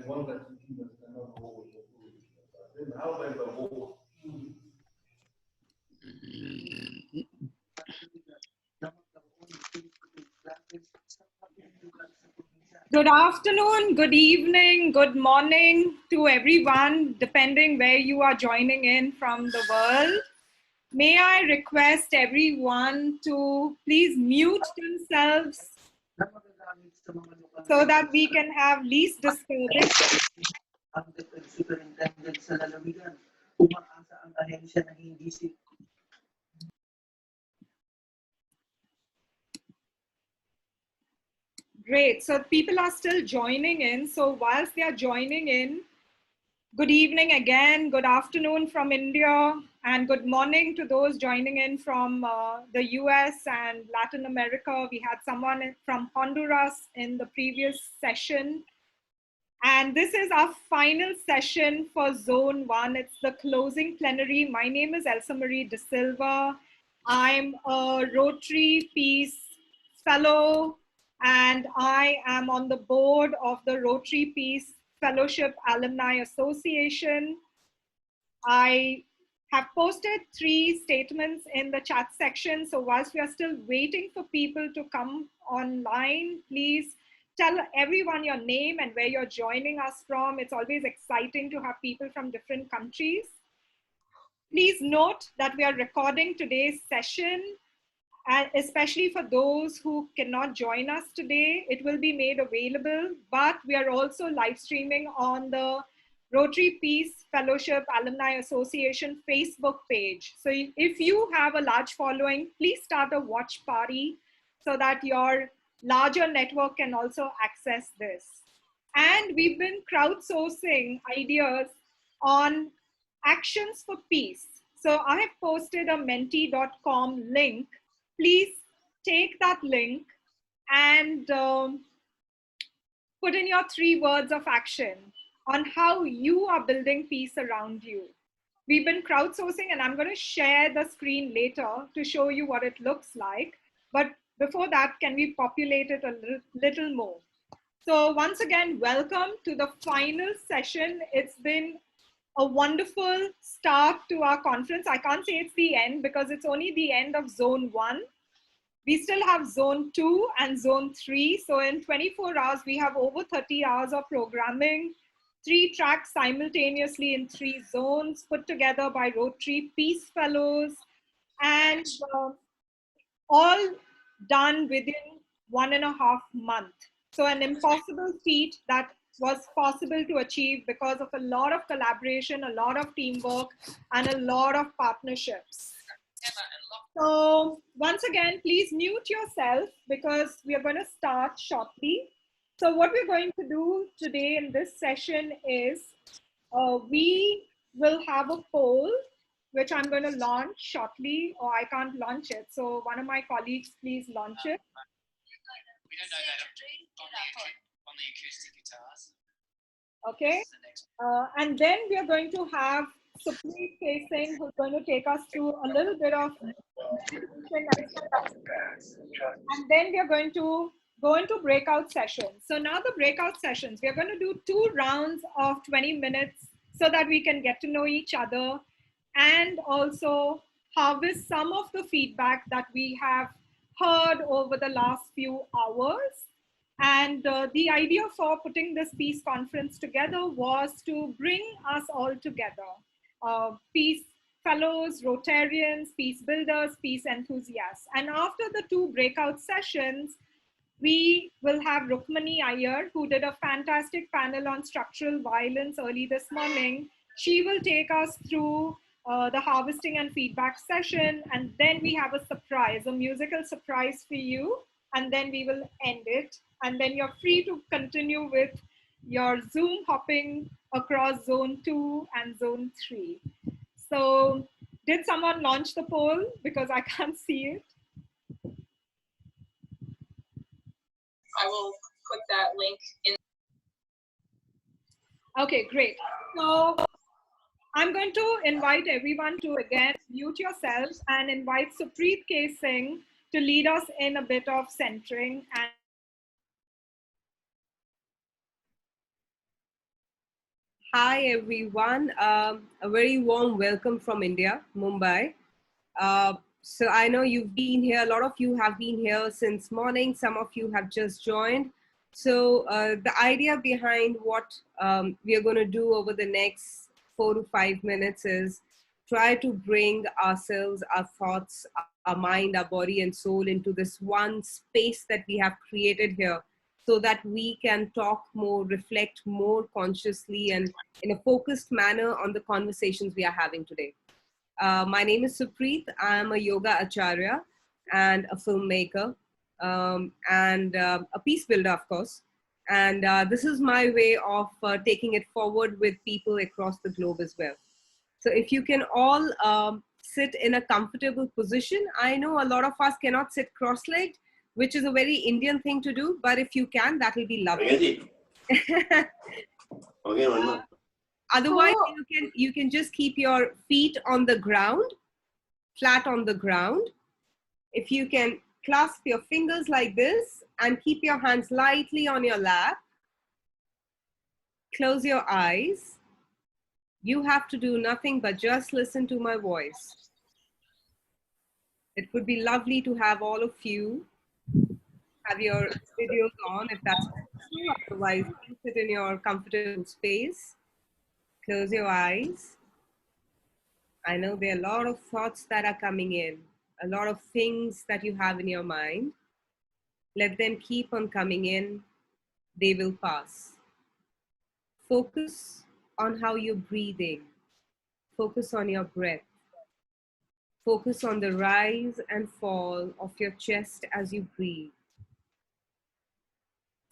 Good afternoon, good evening, good morning to everyone, depending where you are joining in from the world. May I request everyone to please mute themselves so that we can have least disturbance. Great, so people are still joining in. So whilst they are joining in, good evening again, good afternoon from India, and good morning to those joining in from the US and Latin America. We had someone from Honduras in the previous session. And this is our final session for Zone 1. It's the closing plenary. My name is ElsaMarie D'Silva. I'm a Rotary Peace Fellow, and I am on the board of the Rotary Peace Fellowship Alumni Association. I have posted 3 statements in the chat section. So whilst we are still waiting for people to come online, please tell everyone your name and where you're joining us from. It's always exciting to have people from different countries. Please note that we are recording today's session, and especially for those who cannot join us today, it will be made available, but we are also live streaming on the Rotary Peace Fellowship Alumni Association Facebook page. So if you have a large following, please start a watch party so that your larger network can also access this. And we've been crowdsourcing ideas on actions for peace. So I have posted a menti.com link. Please take that link and put in your 3 words of action on how you are building peace around you. We've been crowdsourcing, and I'm going to share the screen later to show you what it looks like. But before that, can we populate it a little more? So once again, welcome to the final session. It's been a wonderful start to our conference. I can't say it's the end because it's only the end of Zone 1. We still have Zone 2 and Zone 3. So in 24 hours, we have over 30 hours of programming, 3 tracks simultaneously in 3 zones put together by Rotary Peace Fellows, and all done within 1.5 months. So an impossible feat that was possible to achieve because of a lot of collaboration, a lot of teamwork, and a lot of partnerships. So once again, please mute yourself because we are going to start shortly. So what we're going to do today in this session is we will have a poll, which I'm going to launch shortly, or I can't launch it. So one of my colleagues, please launch it. We don't know that on the acoustic guitars. Okay. And then we are going to have Supreet K Singh, who's going to take us through a little bit of, and then we are going to go into breakout sessions. So now the breakout sessions, we are going to do 2 rounds of 20 minutes so that we can get to know each other and also harvest some of the feedback that we have heard over the last few hours. And the idea for putting this peace conference together was to bring us all together. Peace fellows, Rotarians, peace builders, peace enthusiasts. And after the 2 breakout sessions, we will have Rukmini Iyer, who did a fantastic panel on structural violence early this morning. She will take us through the harvesting and feedback session. And then we have a surprise, a musical surprise for you. And then we will end it. And then you're free to continue with your Zoom hopping across Zone 2 and Zone 3. So did someone launch the poll? Because I can't see it. I will put that link in. Okay, great. So I'm going to invite everyone to again mute yourselves and invite Supreet K Singh to lead us in a bit of centering and Hi, everyone. A very warm welcome from India, Mumbai. So I know you've been here, a lot of you have been here since morning, some of you have just joined. So the idea behind what we are going to do over the next 4 to 5 minutes is try to bring ourselves, our thoughts, our mind, our body and soul into this one space that we have created here so that we can talk more, reflect more consciously and in a focused manner on the conversations we are having today. My name is Supreet. I'm a yoga acharya and a filmmaker and a peace builder, of course. And this is my way of taking it forward with people across the globe as well. So if you can all sit in a comfortable position, I know a lot of us cannot sit cross-legged, which is a very Indian thing to do, but if you can, that will be lovely. Otherwise, you can just keep your feet on the ground, flat on the ground. If you can clasp your fingers like this and keep your hands lightly on your lap, close your eyes. You have to do nothing but just listen to my voice. It would be lovely to have all of you have your videos on if that's possible. Otherwise, please sit in your comfortable space. Close your eyes. I know there are a lot of thoughts that are coming in, a lot of things that you have in your mind. Let them keep on coming in. They will pass. Focus on how you're breathing. Focus on your breath. Focus on the rise and fall of your chest as you breathe.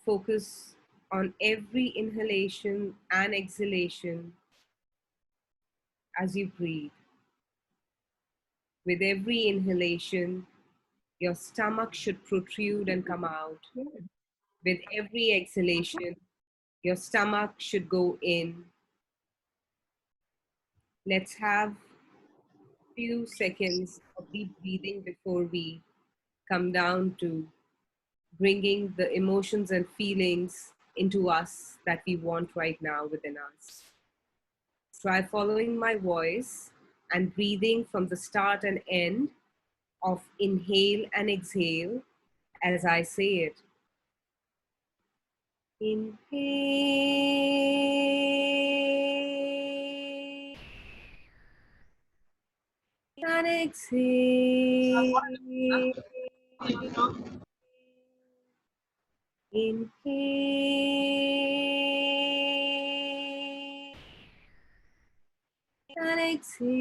Focus on every inhalation and exhalation as you breathe. With every inhalation, your stomach should protrude and come out. With every exhalation, your stomach should go in. Let's have a few seconds of deep breathing before we come down to bringing the emotions and feelings into us that we want right now within us. Try following my voice and breathing from the start and end of inhale and exhale as I say it. Inhale and exhale. Inhale and exhale.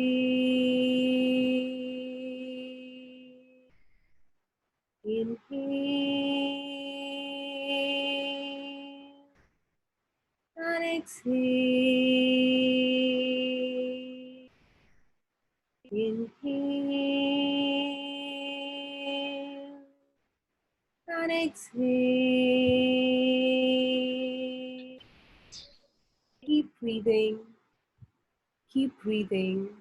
Inhale and exhale. Inhale and exhale. Keep breathing. Keep breathing.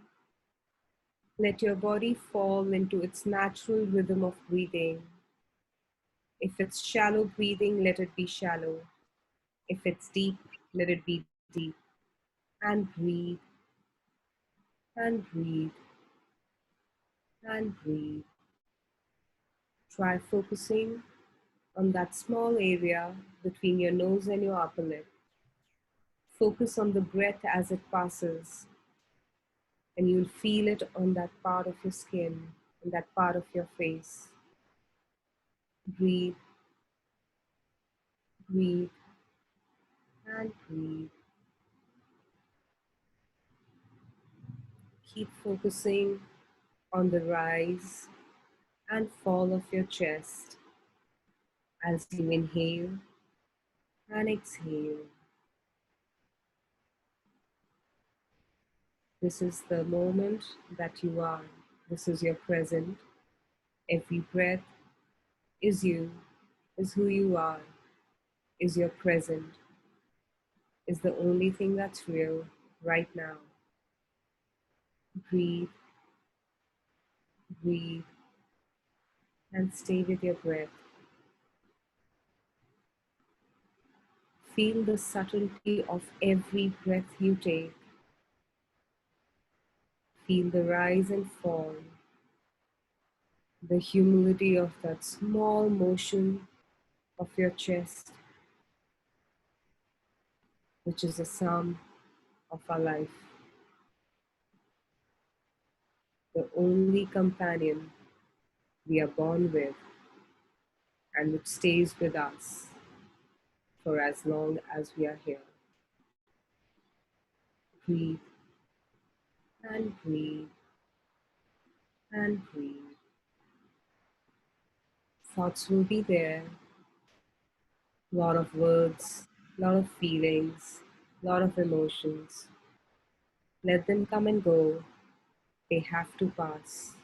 Let your body fall into its natural rhythm of breathing. If it's shallow breathing, let it be shallow. If it's deep, let it be deep. And breathe, and breathe, and breathe. Try focusing on that small area between your nose and your upper lip. Focus on the breath as it passes, and you'll feel it on that part of your skin, on that part of your face. Breathe, breathe, and breathe. Keep focusing on the rise and fall of your chest as you inhale and exhale. This is the moment that you are. This is your present. Every breath is you, is who you are, is your present, is the only thing that's real right now. Breathe, breathe, and stay with your breath. Feel the subtlety of every breath you take. Feel the rise and fall, the humility of that small motion of your chest, which is the sum of our life, the only companion we are born with and which stays with us for as long as we are here. Breathe and breathe and breathe. Thoughts will be there, a lot of words, a lot of feelings, a lot of emotions. Let them come and go. They have to pass.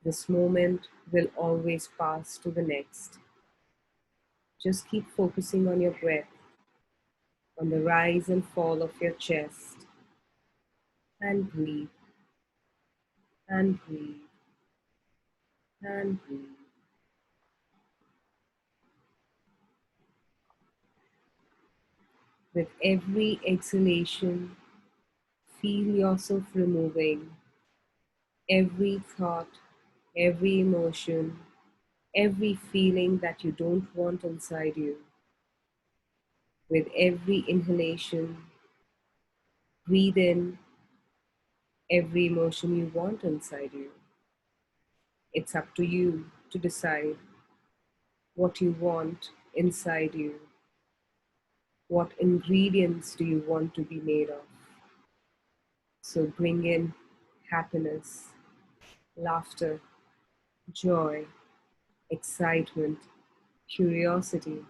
This moment will always pass to the next. Just keep focusing on your breath, on the rise and fall of your chest, and breathe, and breathe, and breathe. With every exhalation, feel yourself removing every thought, every emotion, every feeling that you don't want inside you. With every inhalation, breathe in every emotion you want inside you. It's up to you to decide what you want inside you. What ingredients do you want to be made of? So bring in happiness, laughter, joy, excitement, curiosity,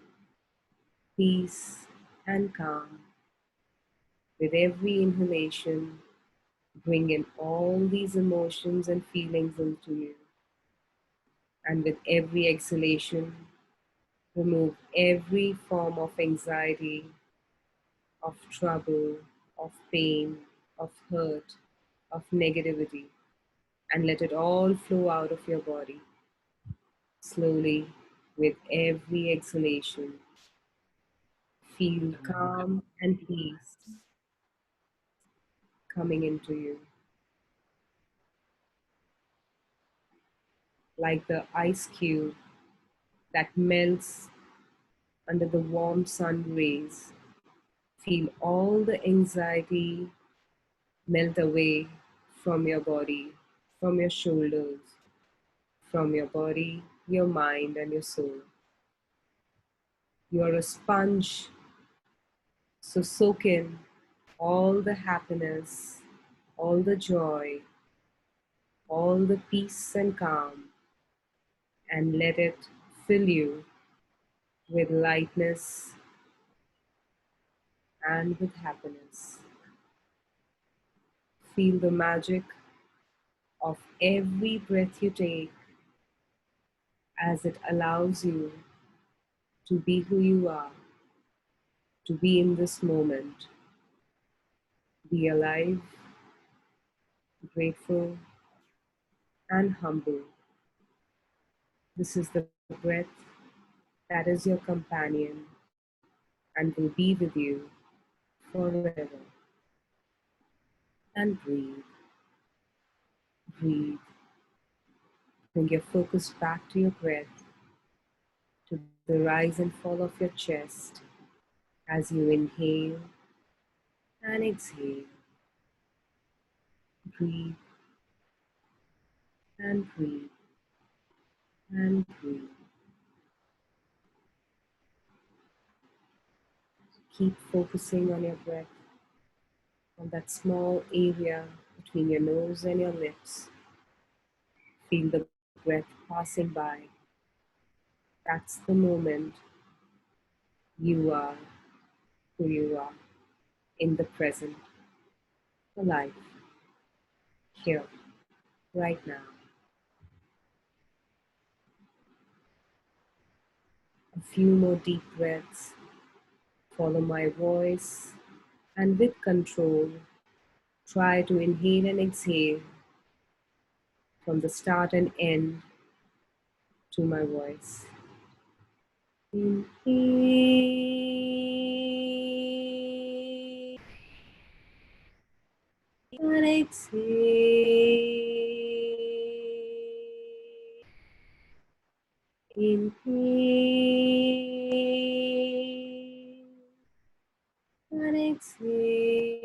peace, and calm. With every inhalation, bring in all these emotions and feelings into you. And with every exhalation, remove every form of anxiety, of trouble, of pain, of hurt, of negativity, and let it all flow out of your body. Slowly, with every exhalation, feel calm and peace coming into you. Like the ice cube that melts under the warm sun rays. Feel all the anxiety melt away from your body, from your shoulders, from your body, your mind, and your soul. You're a sponge, so soak in all the happiness, all the joy, all the peace and calm, and let it fill you with lightness and with happiness. Feel the magic of every breath you take as it allows you to be who you are, to be in this moment, be alive, grateful, and humble. This is the breath that is your companion and will be with you forever. And breathe, breathe. Bring your focus back to your breath, to the rise and fall of your chest as you inhale and exhale. Breathe and breathe and breathe. Keep focusing on your breath, on that small area between your nose and your lips. Feel the breath passing by. That's the moment you are who you are in the present, alive, here, right now. A few more deep breaths. Follow my voice and with control, try to inhale and exhale from the start and end to my voice. Inhale and exhale. Inhale and exhale.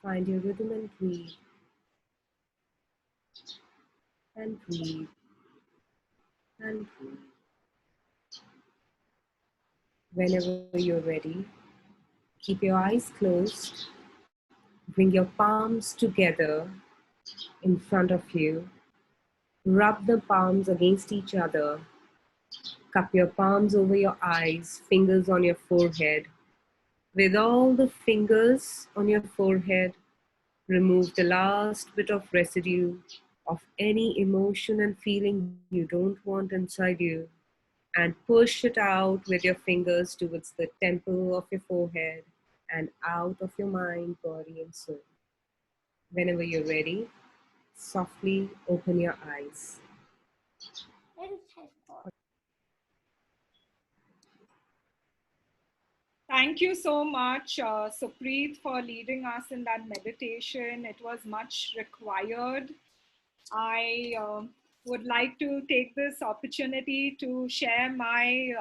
Find your rhythm and breathe. And breathe. And breathe. Whenever you're ready, keep your eyes closed. Bring your palms together in front of you. Rub the palms against each other. Cup your palms over your eyes, fingers on your forehead. With all the fingers on your forehead, remove the last bit of residue of any emotion and feeling you don't want inside you, and push it out with your fingers towards the temple of your forehead and out of your mind, body, and soul. Whenever you're ready, softly open your eyes. Thank you so much, Supreet, for leading us in that meditation. It was much required. I would like to take this opportunity to share my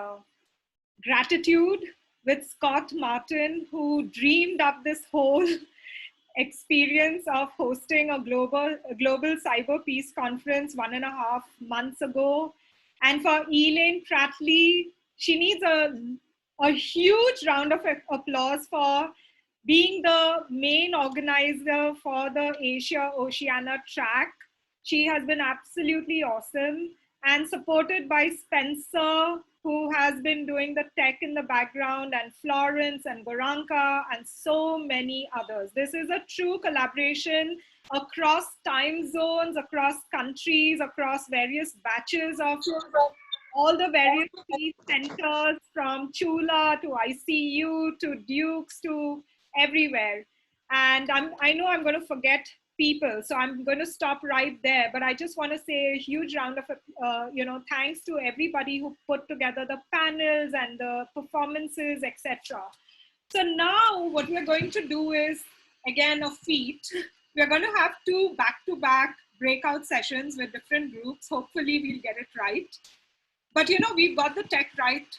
gratitude with Scott Martin, who dreamed up this whole experience of hosting a global cyber peace conference 1.5 months ago. And for Elaine Pratley, she needs a huge round of applause for being the main organizer for the Asia-Oceania track. She has been absolutely awesome, and supported by Spencer, who has been doing the tech in the background, and Florence and Goranka and so many others. This is a true collaboration across time zones, across countries, across various batches of all the various peace centers, from Chula to ICU to Dukes to everywhere. And I know I'm going to forget people, so I'm going to stop right there. But I just want to say a huge round of thanks to everybody who put together the panels and the performances, etc. So now what we're going to do is, again, a feat. We're going to have 2 back-to-back breakout sessions with different groups. Hopefully we'll get it right. But we've got the tech right.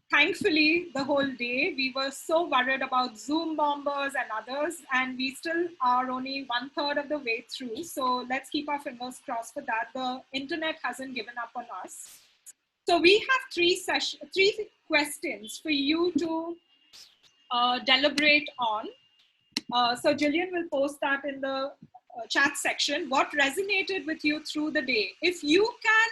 Thankfully, the whole day. We were so worried about Zoom bombers and others, and we still are only 1/3 of the way through. So let's keep our fingers crossed for that. The internet hasn't given up on us. So we have 3 questions for you to deliberate on. So Jillian will post that in the chat section. What resonated with you through the day? If you can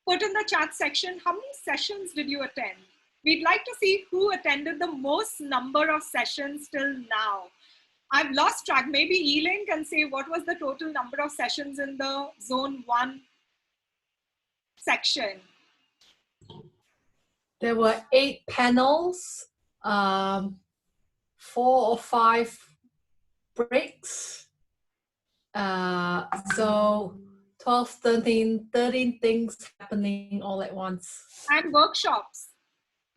put in the chat section, how many sessions did you attend? We'd like to see who attended the most number of sessions till now. I've lost track. Maybe Elaine can say what was the total number of sessions in the Zone 1 section. There were 8 panels, 4 or 5 breaks. So 12, 13 things happening all at once. And workshops.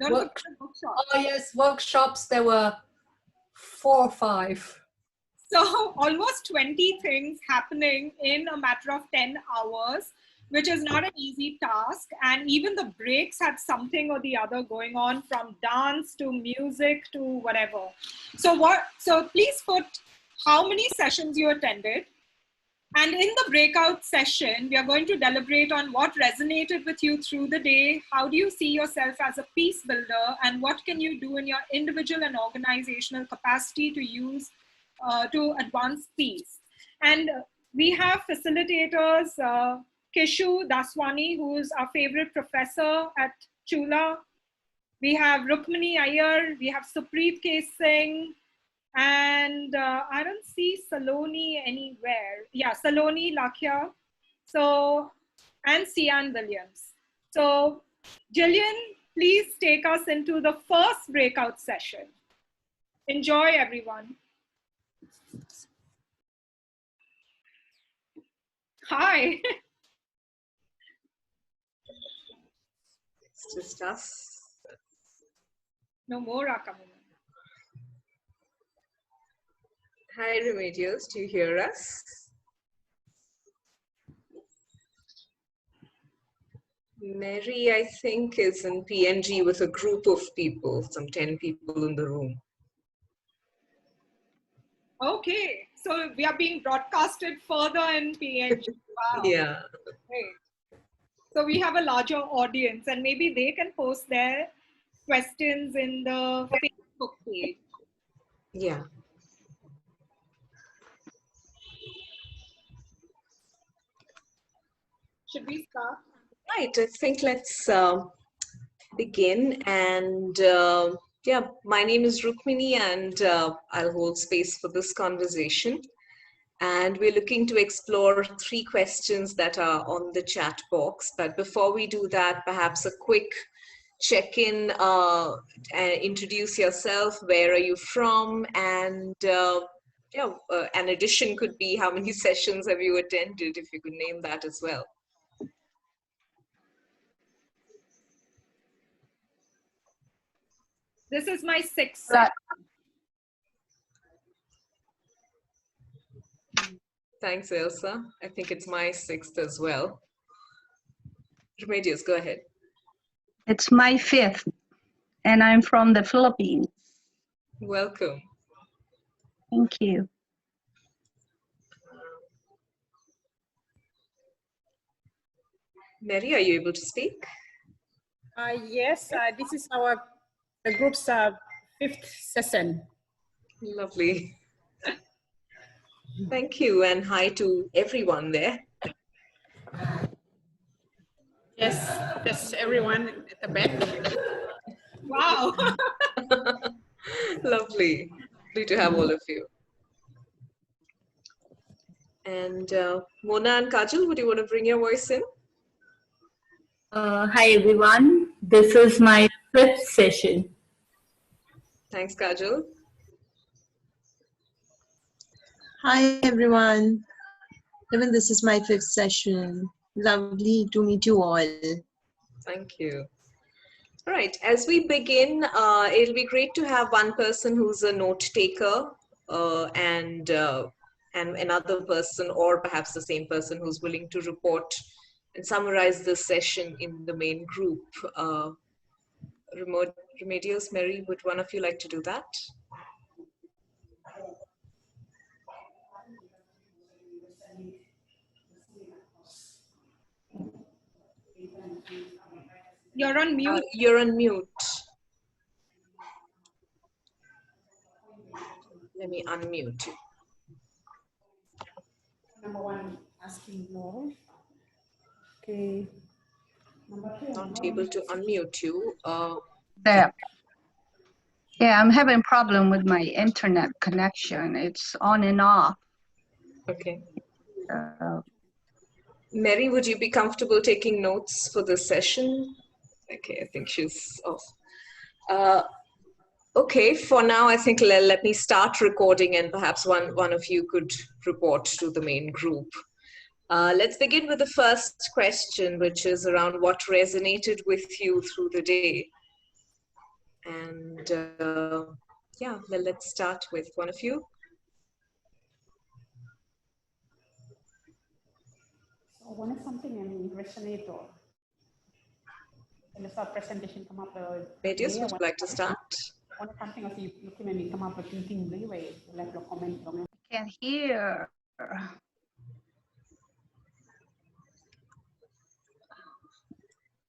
Don't forget the workshops. Oh yes, workshops, there were 4 or 5. So almost 20 things happening in a matter of 10 hours, which is not an easy task. And even the breaks had something or the other going on, from dance to music to whatever. So please put how many sessions you attended. And in the breakout session, we are going to deliberate on what resonated with you through the day. How do you see yourself as a peace builder? And what can you do in your individual and organizational capacity to use to advance peace? And we have facilitators, Kishu Daswani, who is our favorite professor at Chula. We have Rukmini Iyer, we have Supreet K Singh, and I don't see Saloni anywhere. Yeah, Saloni Lakhya. So, and Sian Williams. So, Jillian, please take us into the first breakout session. Enjoy, everyone. Hi. Just us. No more are coming. Hi, Remedios, do you hear us? Mary, I think, is in PNG with a group of people, some 10 people in the room. Okay, so we are being broadcasted further in PNG. Wow. Yeah. Great. So we have a larger audience, and maybe they can post their questions in the Facebook page. Yeah. Should we start? Right, I think let's begin. And yeah, my name is Rukmini, and I'll hold space for this conversation. And we're looking to explore 3 questions that are on the chat box. But before we do that, perhaps a quick check-in, introduce yourself, where are you from? And yeah, an addition could be how many sessions have you attended, if you could name that as well. This is my 6th Right. Thanks, Elsa. I think it's my 6th as well. Remedios, go ahead. It's my 5th, and I'm from the Philippines. Welcome. Thank you. Mary, are you able to speak? Yes, this is our the group's 5th session. Lovely. Thank you, and hi to everyone there. Yes, that's everyone at the back. Wow. Lovely. Lovely to have all of you. And Mona and Kajal, would you want to bring your voice in? Hi everyone, this is my 5th session. Thanks, Kajal. Hi everyone, even this is my 5th session. Lovely to meet you all. Thank you. All right, as we begin, it'll be great to have one person who's a note taker and another person, or perhaps the same person, who's willing to report and summarize this session in the main group. Remedios, Mary, would one of you like to do that? You're on mute. You're on mute. Let me unmute you. Number 1 asking more. Okay. Number 2. Not able to unmute you. There. Yeah, I'm having problem with my internet connection. It's on and off. Okay. Mary, would you be comfortable taking notes for this session? Okay, I think she's off. Okay, for now, I think let me start recording, and perhaps one of you could report to the main group. Let's begin with the first question, which is around what resonated with you through the day. And yeah, let's start with one of you. So when is something resonate or when the presentation come up? Medius, would you like to start? When something else you can come up with thinking way, like your comment. I can't hear. I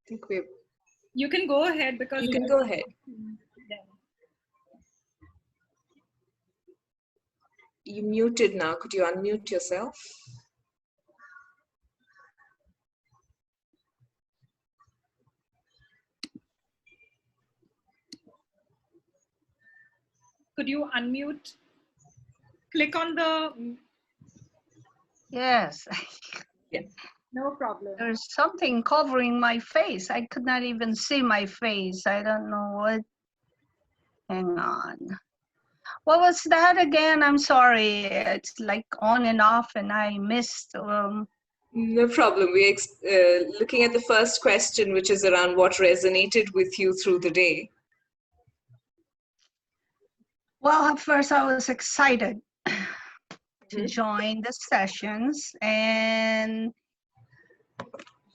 think we. You can go ahead because you can go ahead. You muted now. Could you unmute yourself? Could you unmute? Click on the. Yes. Yeah. No problem. There's something covering my face. I could not even see my face. I don't know what. Hang on. What was that again? I'm sorry. It's like on and off, and I missed. No problem. We're looking at the first question, which is around what resonated with you through the day. Well, at first I was excited to join the sessions, and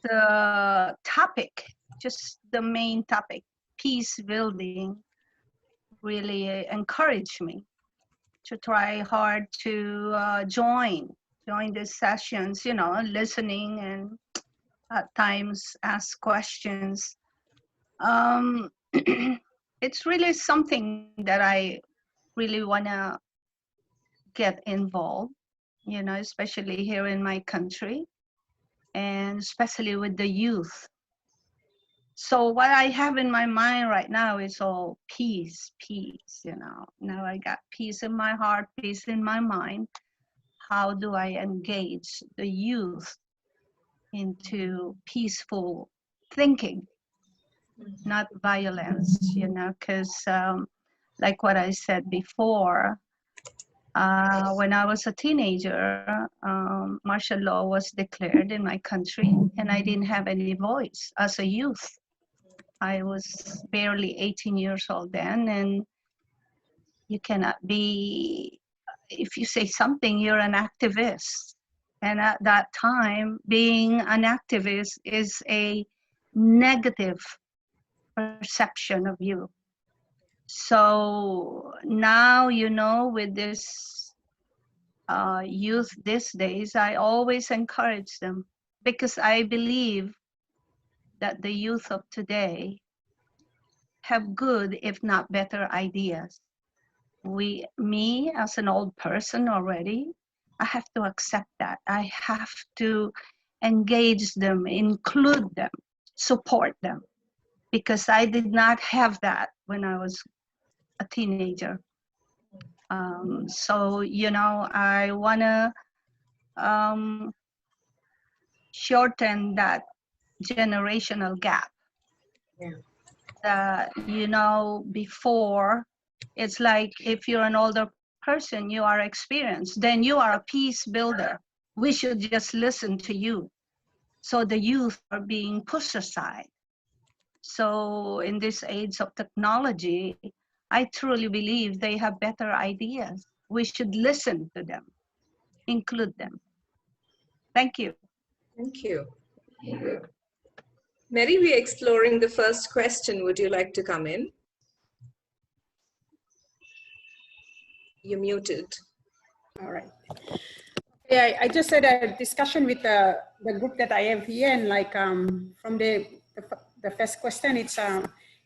the topic, just the main topic, peace building, really encouraged me to try hard to join these sessions, you know, listening and at times ask questions. It's really something that I really want to get involved, you know, especially here in my country and especially with the youth. So what I have in my mind right now is all peace, you know. Now I got peace in my heart, peace in my mind. How do I engage the youth into peaceful thinking, not violence, you know, because like what I said before, when I was a teenager, martial law was declared in my country and I didn't have any voice as a youth. I was barely 18 years old then, and you cannot be, if you say something, you're an activist. And at that time, being an activist is a negative perception of you. So now, you know, with this youth these days, I always encourage them because I believe that the youth of today have good, if not better, ideas. Me as an old person already, I have to accept that. I have to engage them, include them, support them, because I did not have that when I was a teenager. So, you know, I want to shorten that generational gap. That, you know, before, it's like if you're an older person, you are experienced, then you are a peace builder. We should just listen to you. So the youth are being pushed aside. So in this age of technology, I truly believe they have better ideas. We should listen to them, include them. Thank you. Thank you. Mary, we're exploring the first question. Would you like to come in? You're muted. All right. Yeah, I just had a discussion with the group that I have here, and like from the first question, it's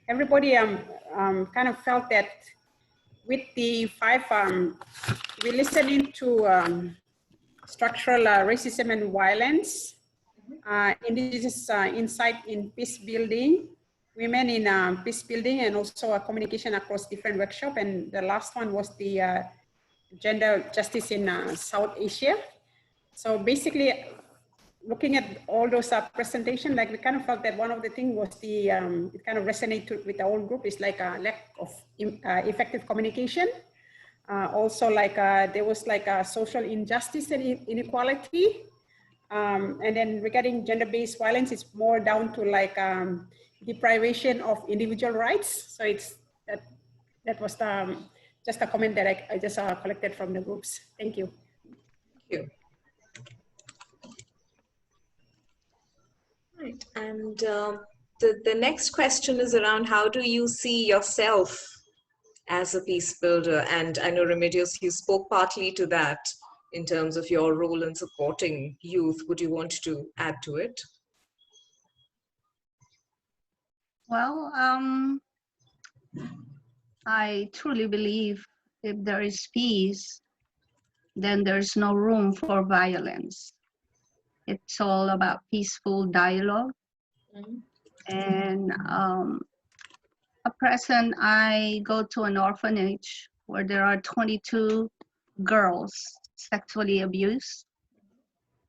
everybody kind of felt that with the we're listening to structural racism and violence, indigenous insight in peace building, women in peace building, and also communication across different workshops. And the last one was the gender justice in South Asia. So basically, looking at all those presentations, like we kind of felt that one of the things was the, it kind of resonated with the whole group, is like a lack of effective communication. Also like there was like a social injustice and inequality. And then regarding gender-based violence, it's more down to like deprivation of individual rights. So it's that was just a comment that I just collected from the groups. Thank you. Thank you. Right, and the next question is around how do you see yourself as a peace builder? And I know, Remedios, you spoke partly to that in terms of your role in supporting youth. Would you want to add to it? Well, I truly believe if there is peace, then there's no room for violence. It's all about peaceful dialogue. And at present, I go to an orphanage where there are 22 girls sexually abused.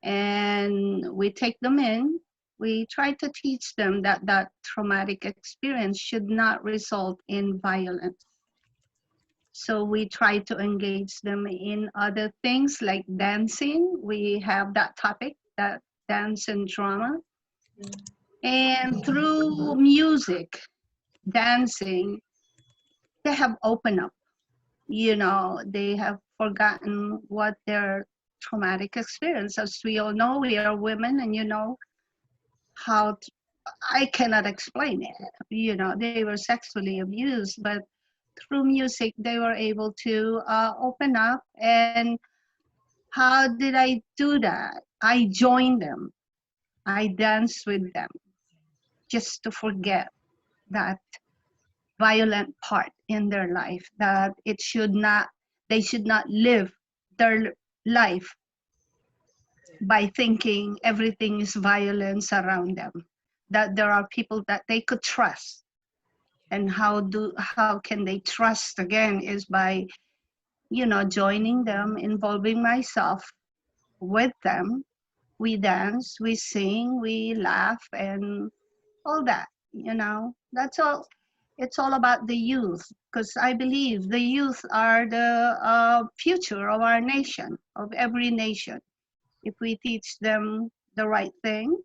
And we take them in. We try to teach them that that traumatic experience should not result in violence. So we try to engage them in other things like dancing. We have that topic that dance and drama. And through music, dancing, they have opened up. You know, they have forgotten what their traumatic experience. As we all know, we are women, and you know how I cannot explain it. You know, they were sexually abused, but through music, they were able to open up. And how did I do that? I joined them. I danced with them just to forget that violent part in their life, that they should not live their life by thinking everything is violence around them, that there are people that they could trust. And how can they trust again is by, you know, joining them, involving myself with them. We dance, we sing, we laugh, and all that, you know. That's all. It's all about the youth, because I believe the youth are the future of our nation, of every nation. If we teach them the right thing,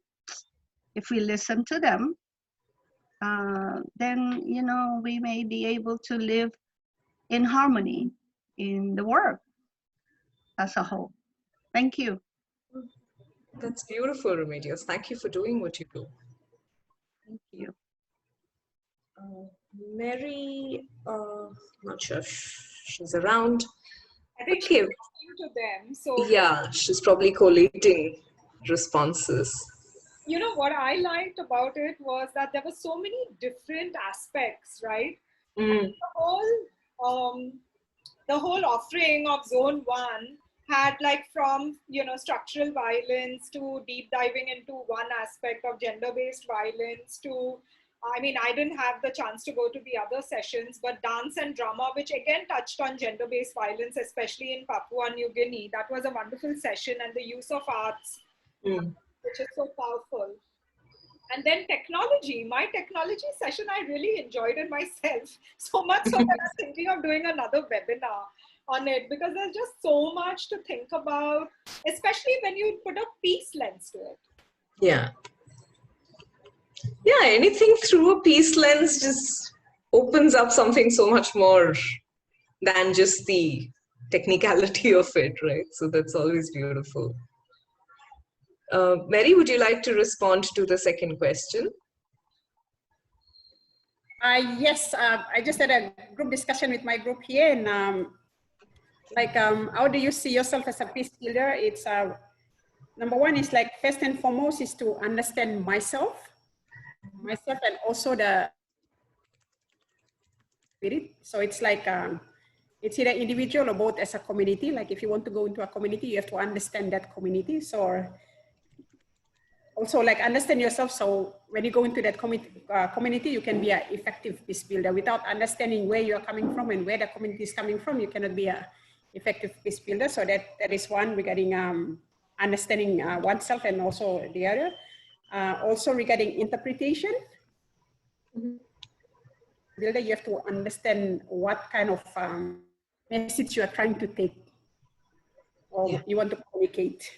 if we listen to them, then, you know, we may be able to live in harmony in the world as a whole. Thank you. That's beautiful, Remedios. Thank you for doing what you do. Thank you. Mary, not sure if she's around. I think Okay. she's listening to them. So Yeah, she's probably collating responses. you know what I liked about it was that there were so many different aspects, right? Mm. The whole offering of Zone 1 had, like, from, you know, structural violence to deep diving into one aspect of gender-based violence to, I mean, I didn't have the chance to go to the other sessions, but dance and drama, which again touched on gender-based violence, especially in Papua New Guinea. That was a wonderful session, and the use of arts, which is so powerful. And then technology, my technology session, I really enjoyed it myself. So much so that I'm thinking of doing another webinar on it, because there's just so much to think about, especially when you put a peace lens to it. Yeah. Yeah, anything through a peace lens just opens up something so much more than just the technicality of it, right? So that's always beautiful. Mary, would you like to respond to the second question? Yes, I just had a group discussion with my group here, and how do you see yourself as a peace builder? It's number one is, like, first and foremost is to understand myself, and also the spirit. So it's like it's either individual or both as a community. Like, if you want to go into a community, you have to understand that community. So also, like, understand yourself, so when you go into that community, you can be an effective peace builder. Without understanding where you are coming from and where the community is coming from, you cannot be an effective peace builder. So that is one regarding understanding oneself and also the other. Also regarding interpretation, builder, you have to understand what kind of message you are trying to take or you want to communicate.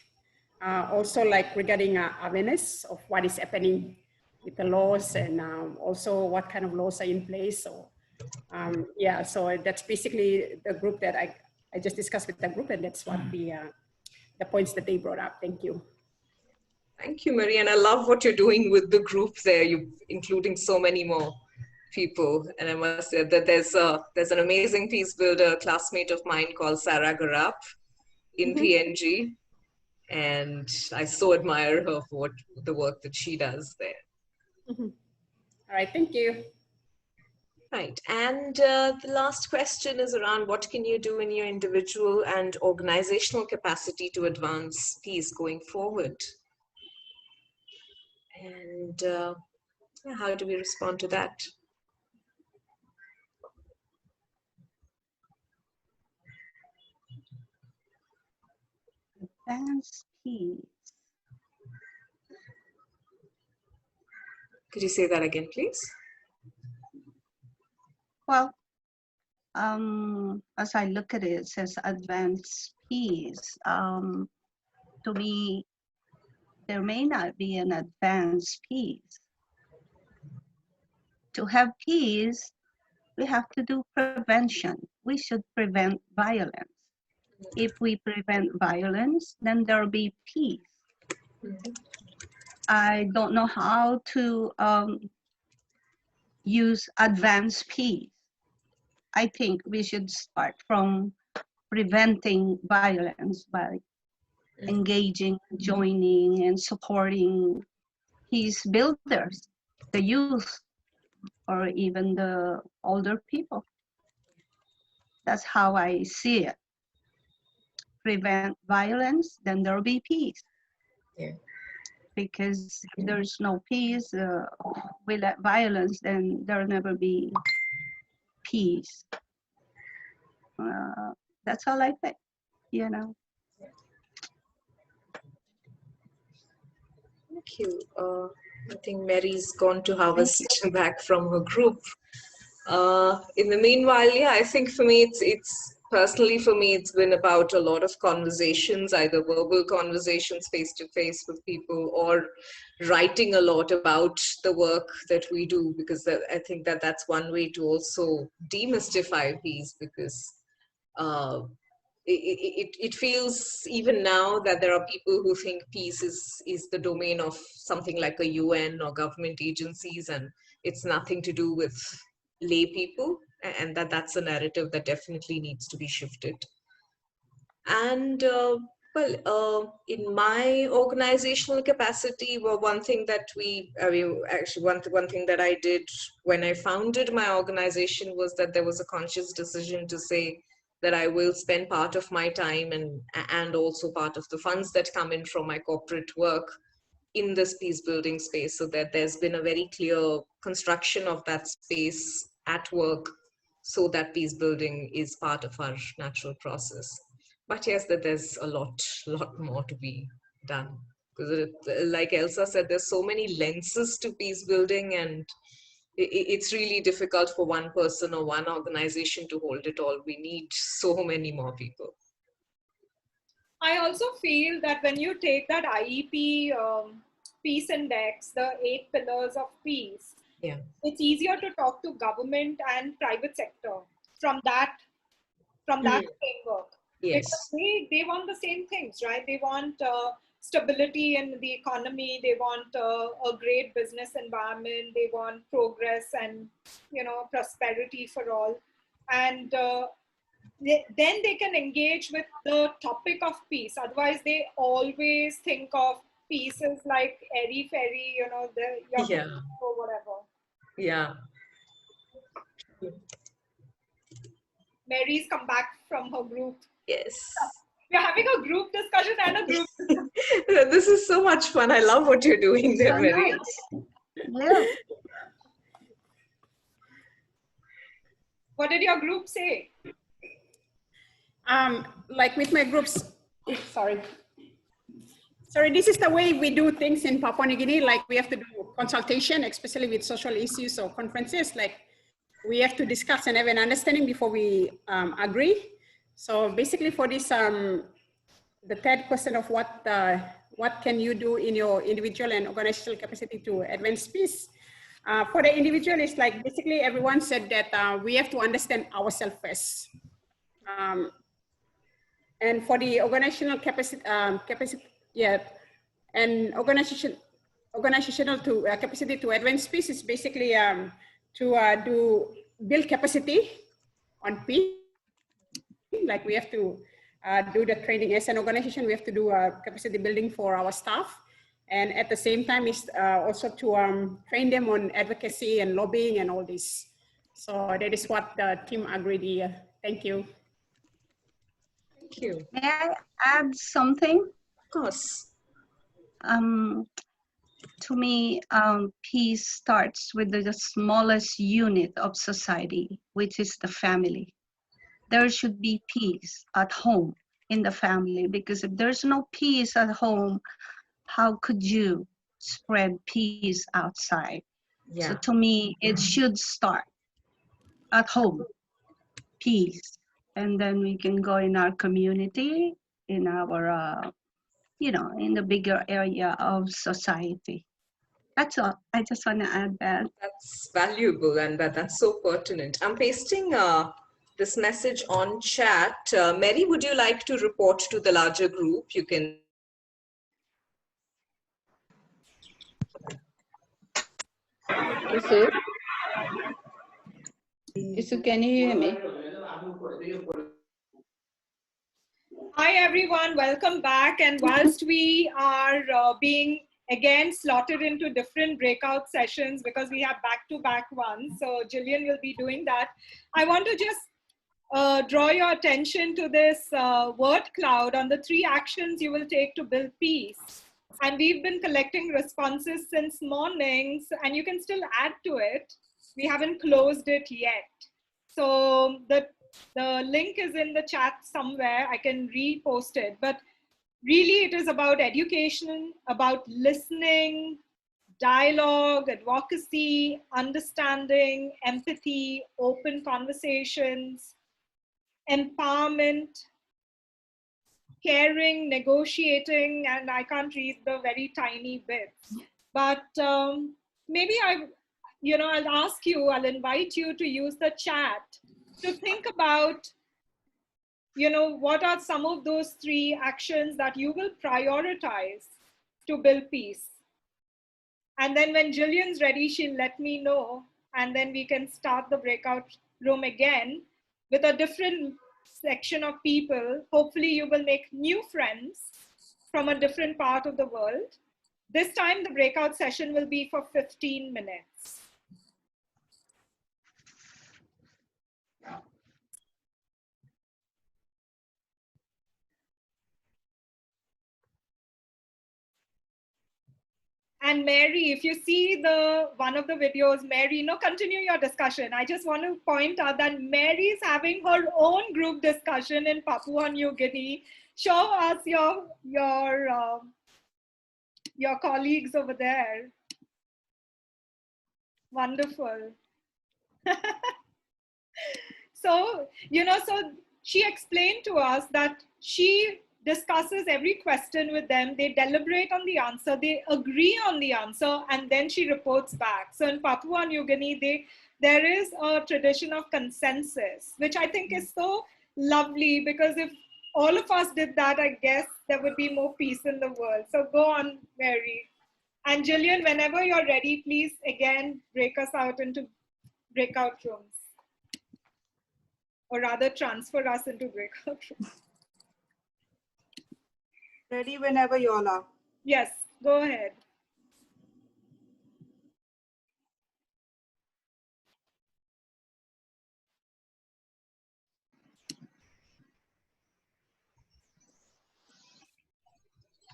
Also, like, regarding awareness of what is happening with the laws, and also what kind of laws are in place. So yeah, so that's basically the group that I just discussed with the group, and that's what the points that they brought up. Thank you. Thank you, Marie. And I love what you're doing with the group there, you including so many more people. And I must say that there's an amazing peace builder classmate of mine called Sarah Garap in PNG. And I so admire her for the work that she does there. All right, thank you. Right, and the last question is around what can you do in your individual and organizational capacity to advance peace going forward? And how do we respond to that? Advance peace. Could you say that again, please? Well, as I look at it, it says advance peace. To me, there may not be an advanced peace. To have peace, we have to do prevention. We should prevent violence. If we prevent violence, then there'll be peace. I don't know how to use advanced peace. I think we should start from preventing violence by engaging, joining, and supporting peace builders, the youth, or even the older people. That's how I see it. Prevent violence, then there'll be peace. Yeah. Because if there's no peace, we let violence, then there'll never be peace. That's all I think, you know. Thank you. I think Mary's gone to harvest back from her group. In the meanwhile, yeah, I think for me, it's personally for me, it's been about a lot of conversations, either verbal conversations face to face with people, or writing a lot about the work that we do, because I think that's one way to also demystify peace, because it feels even now that there are people who think peace is the domain of something like a UN or government agencies, and it's nothing to do with lay people, and that's a narrative that definitely needs to be shifted. And in my organizational capacity, well, one thing that one thing that I did when I founded my organization was that there was a conscious decision to say that I will spend part of my time and also part of the funds that come in from my corporate work in this peace building space, so that there's been a very clear construction of that space at work, so that peace building is part of our natural process. But yes, that there's a lot more to be done, because like Elsa said, there's so many lenses to peace building, and it's really difficult for one person or one organization to hold it all. We need so many more people. I also feel that when you take that IEP Peace Index, the 8 pillars of peace, yeah, it's easier to talk to government and private sector from that framework. Yes. Because they want the same things, right? They want stability in the economy. They want a great business environment. They want progress and, you know, prosperity for all. And then they can engage with the topic of peace. Otherwise, they always think of peace as like airy-fairy, you know, yeah, or whatever. Yeah. Mary's come back from her group. Yes. We're having a group discussion and a group discussion. This is so much fun. I love what you're doing there, Mary. Yeah. What did your group say? Like with my groups, sorry, this is the way we do things in Papua New Guinea. Like we have to do consultation, especially with social issues or conferences. Like we have to discuss and have an understanding before we agree. So basically for this, the third question of what can you do in your individual and organizational capacity to advance peace? For the individual, it's like basically everyone said that we have to understand ourselves first. And for the organizational capacity, and organizational capacity to advance peace is basically to build capacity on peace. Like we have to do the training as an organization. We have to do capacity building for our staff, and at the same time is also to train them on advocacy and lobbying and all this. So that is what the team agreed here. Thank you. Thank you. May I add something? Of course. To me, peace starts with the smallest unit of society, which is the family. There should be peace at home in the family, because if there's no peace at home, how could you spread peace outside? Yeah. So to me, it should start at home, peace. And then we can go in our community, in our in the bigger area of society. That's all. I just want to add that. That's valuable and that's so pertinent. I'm pasting this message on chat. Mary, would you like to report to the larger group? You can. Isu, can you hear me? Hi, everyone. Welcome back. And whilst we are being again slotted into different breakout sessions because we have back-to-back ones, so Jillian will be doing that, I want to just draw your attention to this word cloud on the 3 actions you will take to build peace. And we've been collecting responses since mornings, and you can still add to it. We haven't closed it yet. So the link is in the chat somewhere. I can repost it. But really, it is about education, about listening, dialogue, advocacy, understanding, empathy, open conversations, empowerment, caring, negotiating, and I can't read the very tiny bits. But maybe I'll ask you, I'll invite you to use the chat to think about, what are some of those 3 actions that you will prioritize to build peace? And then when Jillian's ready, she'll let me know, and then we can start the breakout room again with a different section of people. Hopefully you will make new friends from a different part of the world. This time the breakout session will be for 15 minutes. And Mary, if you see one of the videos, Mary, continue your discussion. I just want to point out that Mary is having her own group discussion in Papua New Guinea. Show us your colleagues over there. Wonderful. So she explained to us that she discusses every question with them, they deliberate on the answer, they agree on the answer, and then she reports back. So in Papua New Guinea, there is a tradition of consensus, which I think is so lovely, because if all of us did that, I guess there would be more peace in the world. So go on, Mary. And Jillian, whenever you're ready, please again break us out into breakout rooms, or rather transfer us into breakout rooms. Ready whenever you all are. Yes, go ahead.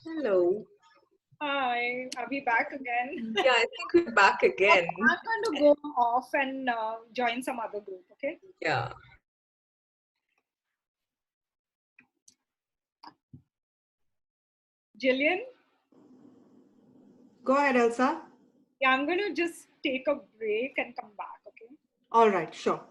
Hello. Hi, are we back again? Yeah, I think we're back again. I'm going to go off and join some other group, okay? Yeah. Jillian? Go ahead, Elsa. Yeah, I'm going to just take a break and come back, okay? All right, sure.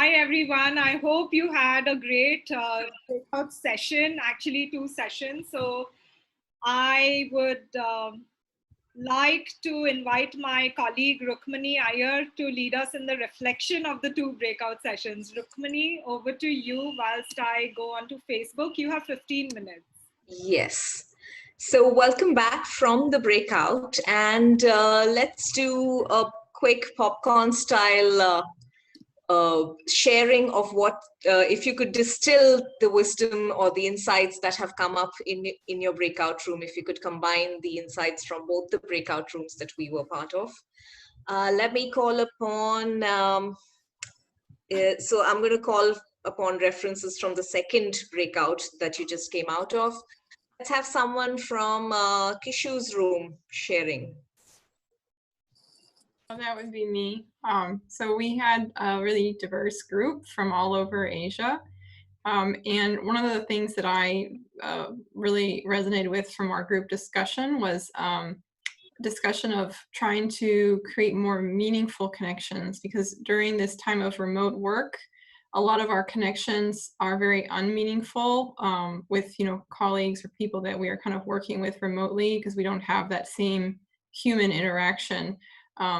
Hi, everyone. I hope you had a great breakout session, actually 2 sessions. So I would like to invite my colleague Rukmini Iyer to lead us in the reflection of the 2 breakout sessions. Rukmini, over to you whilst I go on to Facebook. You have 15 minutes. Yes. So welcome back from the breakout, and let's do a quick popcorn style sharing of what, if you could distill the wisdom or the insights that have come up in your breakout room, if you could combine the insights from both the breakout rooms that we were part of. Let me call upon, so I'm going to call upon references from the second breakout that you just came out of. Let's have someone from Kishu's room sharing. Oh, that would be me. So we had a really diverse group from all over Asia. And one of the things that I really resonated with from our group discussion was discussion of trying to create more meaningful connections, because during this time of remote work, a lot of our connections are very unmeaningful with, you know, colleagues or people that we are kind of working with remotely, because we don't have that same human interaction.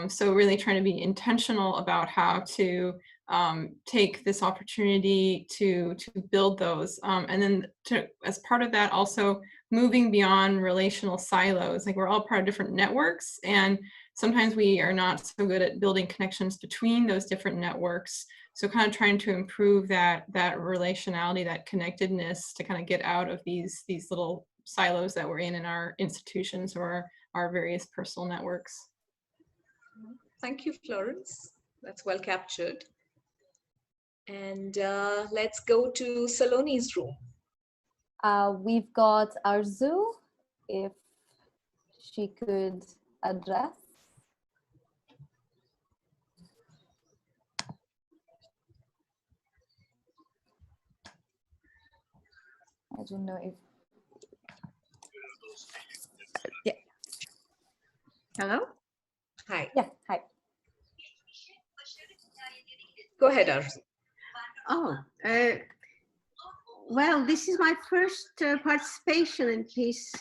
So really trying to be intentional about how to take this opportunity to build those. And then as part of that, also moving beyond relational silos. Like, we're all part of different networks, and sometimes we are not so good at building connections between those different networks. So kind of trying to improve that relationality, that connectedness, to kind of get out of these little silos that we're in our institutions or our various personal networks. Thank you, Florence. That's well captured. And let's go to Saloni's room. We've got Arzu, if she could address. I don't know if. Yeah. Hello? Hi. Yeah, hi. Go ahead, Arzu. Oh, well, this is my first participation in Peace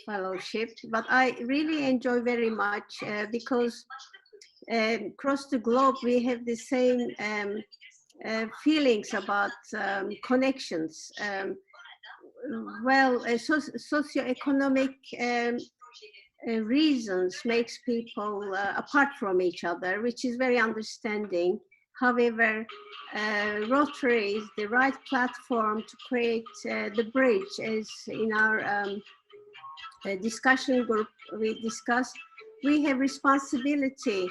Fellowship, but I really enjoy very much because across the globe we have the same feelings about connections. Well, socioeconomic reasons makes people apart from each other, which is very understanding. However, Rotary is the right platform to create the bridge. As in our discussion group we discussed, we have responsibility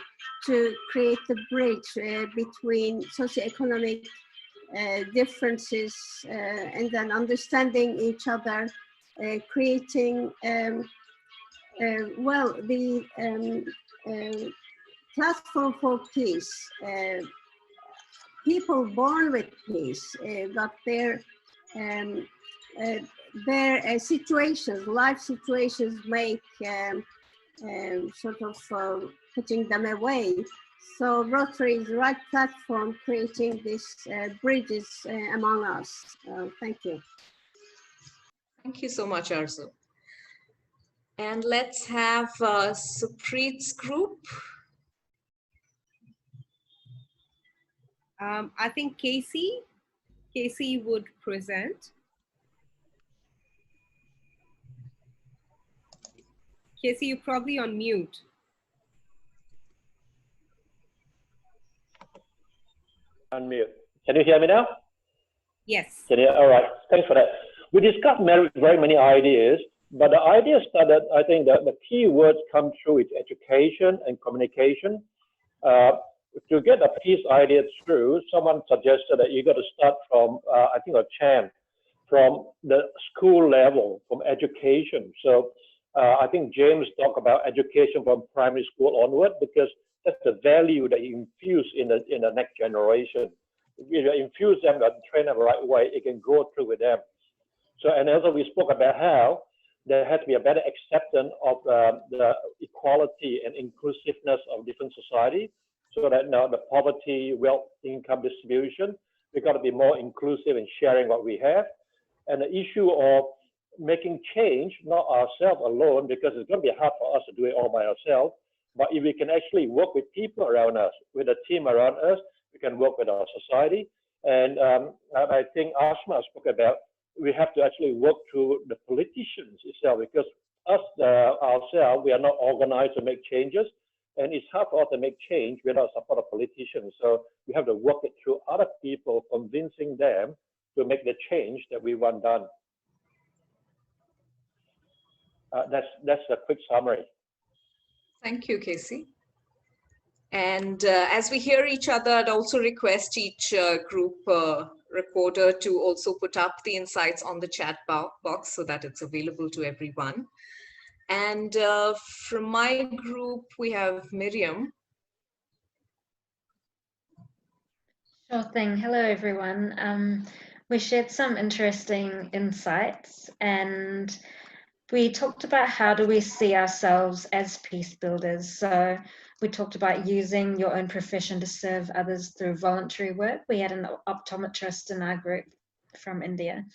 to create the bridge between socioeconomic differences and then understanding each other, creating well, the platform for peace. People born with peace, but their situations, life situations, make sort of putting them away. So Rotary is the right platform creating these bridges among us. Thank you. Thank you so much, Arzu. And let's have Supreet's group. I think Casey would present. Casey, you're probably on mute. Unmute. Can you hear me now? Yes. All right. Thanks for that. We discussed very many ideas, but the idea started, I think that the key words come through is education and communication. To get a peace idea through, someone suggested that you got to start from, I think, a chant from the school level, from education. So I think James talked about education from primary school onward, because that's the value that you infuse in the next generation. If you infuse them and train them the right way, it can go through with them. So, and also we spoke about how there has to be a better acceptance of the equality and inclusiveness of different society. so that now the poverty, wealth, income distribution, we've got to be more inclusive in sharing what we have. And the issue of making change, not ourselves alone, because it's going to be hard for us to do it all by ourselves. But if we can actually work with people around us, with a team around us, we can work with our society. And I think Ashma spoke about, we have to actually work through the politicians itself, because us ourselves, we are not organized to make changes. And it's hard for us to make change without support of politicians. So we have to work it through other people, convincing them to make the change that we want done. That's a quick summary. Thank you, Casey. And as we hear each other, I'd also request each group recorder to also put up the insights on the chat box so that it's available to everyone. And from my group, we have Miriam. Sure thing. Hello, everyone. We shared some interesting insights, and we talked about how do we see ourselves as peace builders. So we talked about using your own profession to serve others through voluntary work. We had an optometrist in our group from India.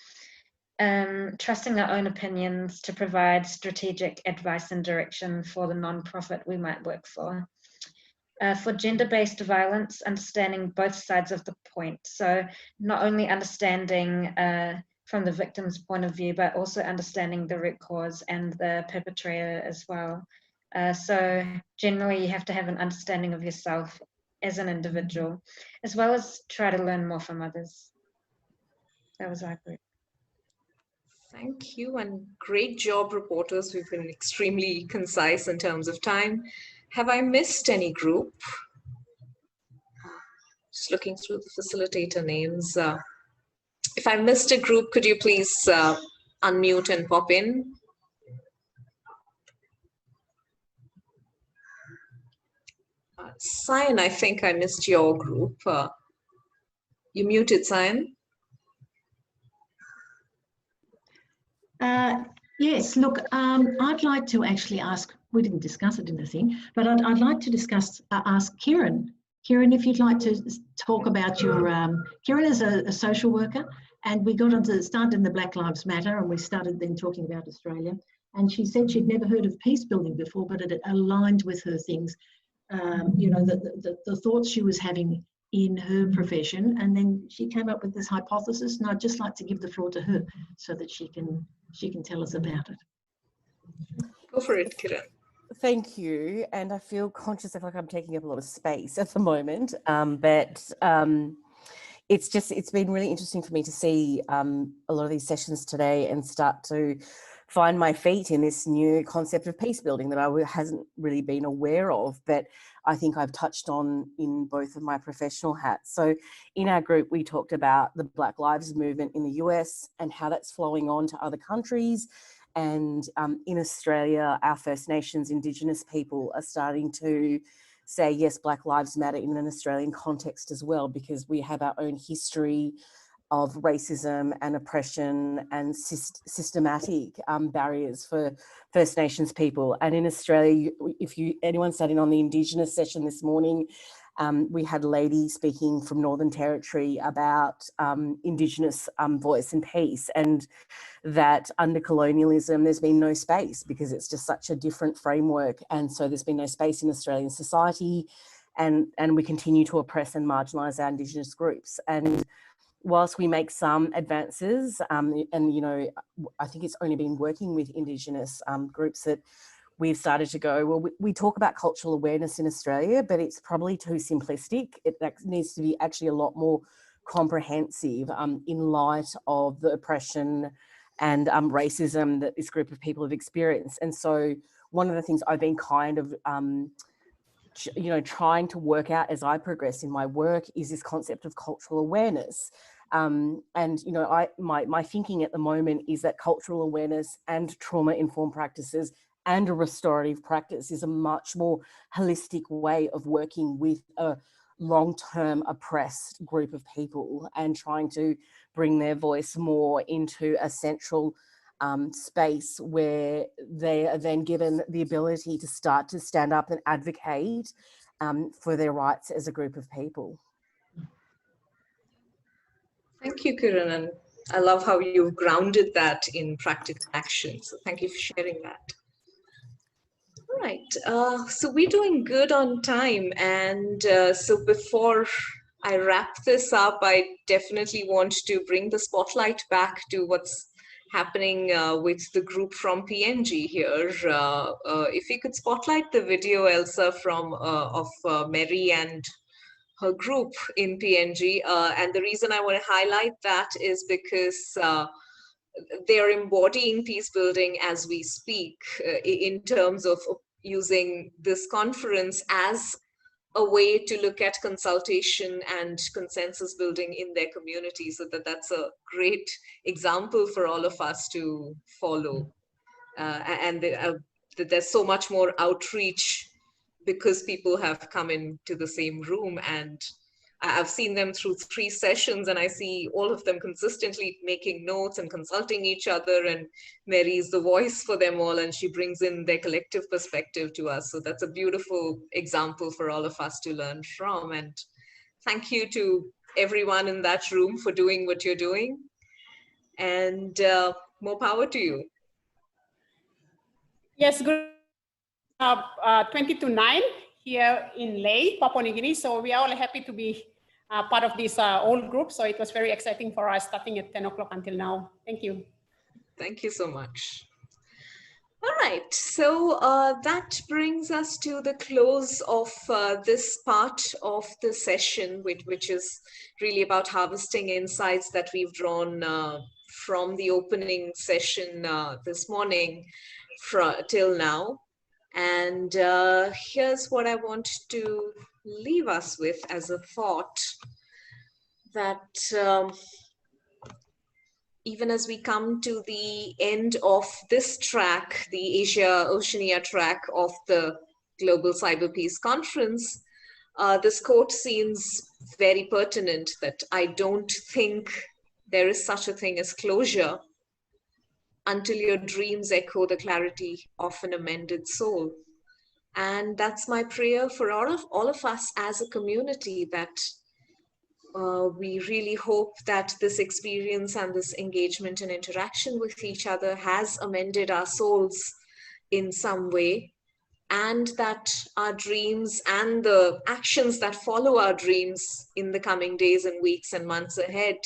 Trusting our own opinions to provide strategic advice and direction for the non-profit we might work for. For gender-based violence, understanding both sides of the point. So not only understanding from the victim's point of view, but also understanding the root cause and the perpetrator as well. So generally you have to have an understanding of yourself as an individual, as well as try to learn more from others. That was our group. Thank you, and great job, reporters. We've been extremely concise in terms of time. Have I missed any group? Just looking through the facilitator names. If I missed a group, could you please unmute and pop in? Cyan, I think I missed your group. You muted, Cyan. Yes, look, I'd like to actually ask, we didn't discuss it in the thing, but I'd like to discuss, ask Kieran. Kieran, if you'd like to talk about your, Kieran is a social worker, and we got onto, started in the Black Lives Matter, and we started then talking about Australia. And she said she'd never heard of peace building before, but it aligned with her things, you know, the thoughts she was having in her profession. And then she came up with this hypothesis, and I'd just like to give the floor to her so that she can tell us about it. Go for it, Kieran. Thank you. And I feel conscious, I feel like I'm taking up a lot of space at the moment, but it's been really interesting for me to see a lot of these sessions today and start to find my feet in this new concept of peace building that I hasn't really been aware of, but I think I've touched on in both of my professional hats. So in our group, we talked about the Black Lives Movement in the US and how that's flowing on to other countries. And in Australia, our First Nations Indigenous people are starting to say, yes, Black Lives Matter in an Australian context as well, because we have our own history of racism and oppression and systematic barriers for First Nations people. And in Australia, if anyone sat in on the Indigenous session this morning, we had a lady speaking from Northern Territory about Indigenous voice and peace, and that under colonialism, there's been no space because it's just such a different framework. And so there's been no space in Australian society, and we continue to oppress and marginalise our Indigenous groups. And whilst we make some advances, and you know, I think it's only been working with Indigenous groups that we've started to go, well, we talk about cultural awareness in Australia, but it's probably too simplistic. It needs to be actually a lot more comprehensive in light of the oppression and racism that this group of people have experienced. And so one of the things I've been kind of, you know, trying to work out as I progress in my work is this concept of cultural awareness. And, you know, my thinking at the moment is that cultural awareness and trauma-informed practices and a restorative practice is a much more holistic way of working with a long-term oppressed group of people and trying to bring their voice more into a central space where they are then given the ability to start to stand up and advocate for their rights as a group of people. Thank you, Kiran. And I love how you've grounded that in practical action. So thank you for sharing that. All right, so we're doing good on time. And so before I wrap this up, I definitely want to bring the spotlight back to what's happening with the group from PNG here. If you could spotlight the video, Elsa, from of Mary and her group in PNG. And the reason I want to highlight that is because they're embodying peace building as we speak, in terms of using this conference as a way to look at consultation and consensus building in their community. So that's a great example for all of us to follow. There's so much more outreach because people have come into the same room, and I've seen them through 3 sessions, and I see all of them consistently making notes and consulting each other, and Mary is the voice for them all, and she brings in their collective perspective to us. So that's a beautiful example for all of us to learn from. And thank you to everyone in that room for doing what you're doing, and more power to you. Yes, good. 20 to 9 here in Ley, Papua New Guinea. So we are all happy to be part of this old group. So it was very exciting for us starting at 10 o'clock until now. Thank you. Thank you so much. All right, so that brings us to the close of this part of the session, which is really about harvesting insights that we've drawn from the opening session this morning till now. And here's what I want to leave us with as a thought, that even as we come to the end of this track, the Asia-Oceania track of the Global Cyber Peace Conference, this quote seems very pertinent, that I don't think there is such a thing as closure until your dreams echo the clarity of an amended soul. And that's my prayer for all of us as a community, that we really hope that this experience and this engagement and interaction with each other has amended our souls in some way, and that our dreams and the actions that follow our dreams in the coming days and weeks and months ahead,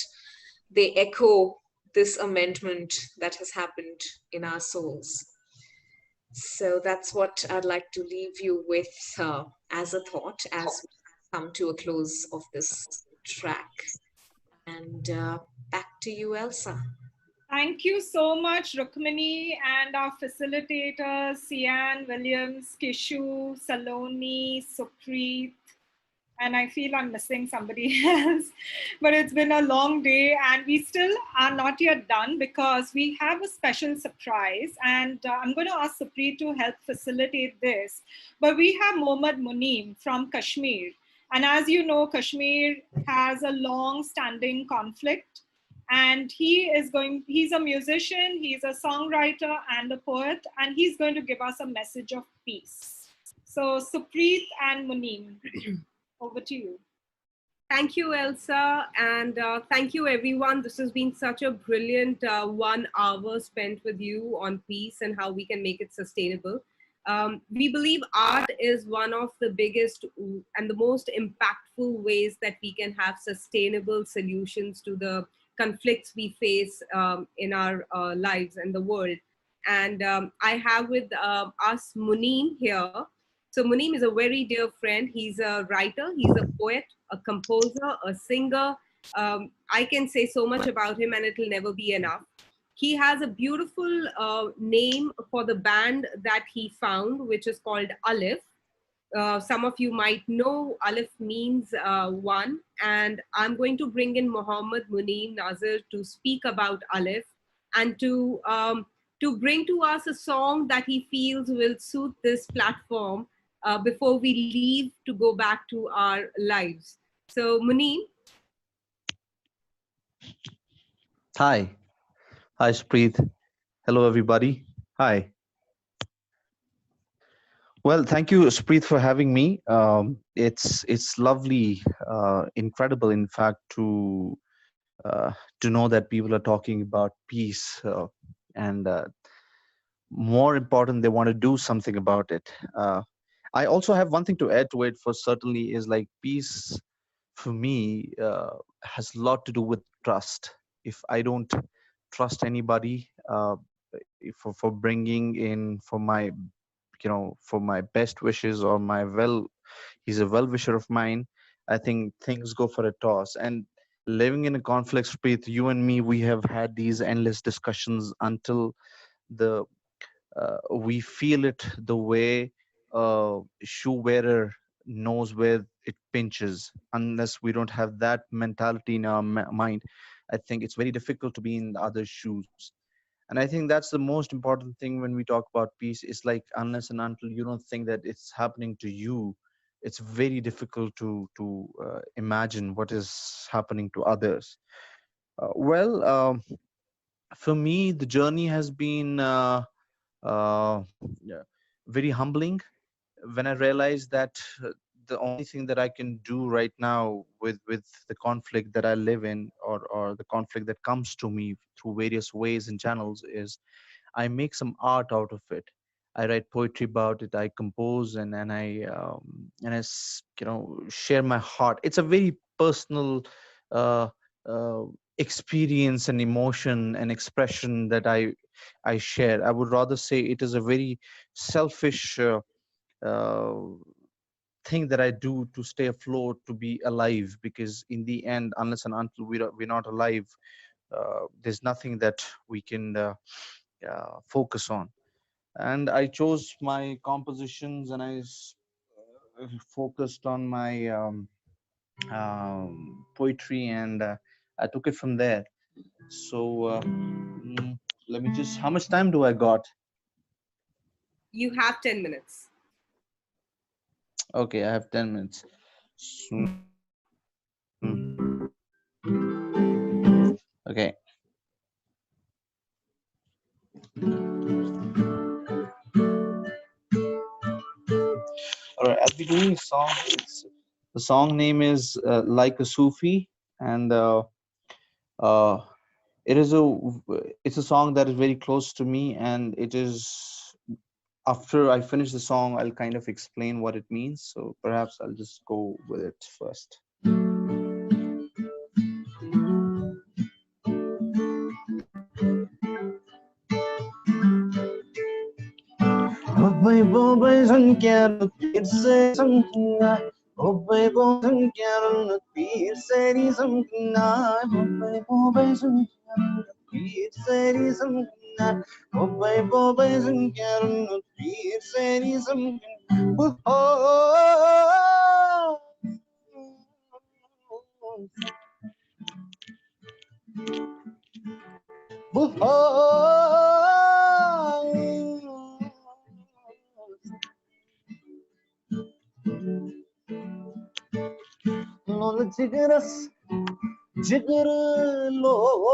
they echo this amendment that has happened in our souls. So that's what I'd like to leave you with as a thought as we come to a close of this track. And back to you, Elsa. Thank you so much, Rukmini, and our facilitators, Sian, Williams, Kishu, Saloni, Supreet, and I feel I'm missing somebody else. But it's been a long day, and we still are not yet done because we have a special surprise, and I'm going to ask Supreet to help facilitate this. But we have Mohammad Muneem from Kashmir. And as you know, Kashmir has a long-standing conflict, and he's a musician, he's a songwriter and a poet, and he's going to give us a message of peace. So Supreet and Muneem, over to you. Thank you, Elsa, and thank you, everyone. This has been such a brilliant 1 hour spent with you on peace and how we can make it sustainable. We believe art is one of the biggest and the most impactful ways that we can have sustainable solutions to the conflicts we face in our lives and the world. And I have with us Muneem here. So Muneem is a very dear friend. He's a writer, he's a poet, a composer, a singer. I can say so much about him and it'll never be enough. He has a beautiful name for the band that he found, which is called Alif. Some of you might know Alif means one, and I'm going to bring in Mohammad Muneem Nazir to speak about Alif and to bring to us a song that he feels will suit this platform before we leave to go back to our lives. So Muneem. Hi. Hi, Supreet. Hello, everybody. Hi. Well, thank you, Supreet, for having me. It's lovely, incredible, in fact, to know that people are talking about peace, and more important, they want to do something about it. I also have one thing to add to it. For certainly, is like peace for me has a lot to do with trust. If I don't trust anybody, for bringing in for my, for my best wishes, or my he's a well wisher of mine, I think things go for a toss. And living in a conflict, Preet, you and me, we have had these endless discussions until the we feel it the way a shoe wearer knows where it pinches. Unless we don't have that mentality in our mind, I think it's very difficult to be in the other's shoes. And I think that's the most important thing when we talk about peace. Is like, unless and until you don't think that it's happening to you, it's very difficult to imagine what is happening to others. For me, the journey has been yeah, very humbling when I realized that the only thing that I can do right now with the conflict that I live in, or the conflict that comes to me through various ways and channels, is I make some art out of it. I write poetry about it. I compose, and I share my heart. It's a very personal uh, uh, experience and emotion and expression that I share. I would rather say it is a very selfish uh, thing that I do to stay afloat, to be alive. Because in the end, unless and until we're not alive, there's nothing that we can focus on. And I chose my compositions, and focused on my poetry, and I took it from there. So let me just, how much time do I got? You have 10 minutes. Okay, I have 10 minutes. Okay. All right, I'll be doing a song. The song name is Like a Sufi, and uh, it's a song that is very close to me, and it is, after I finish the song, I'll kind of explain what it means. So perhaps I'll just go with it first. Jigar lol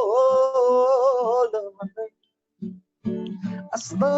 asna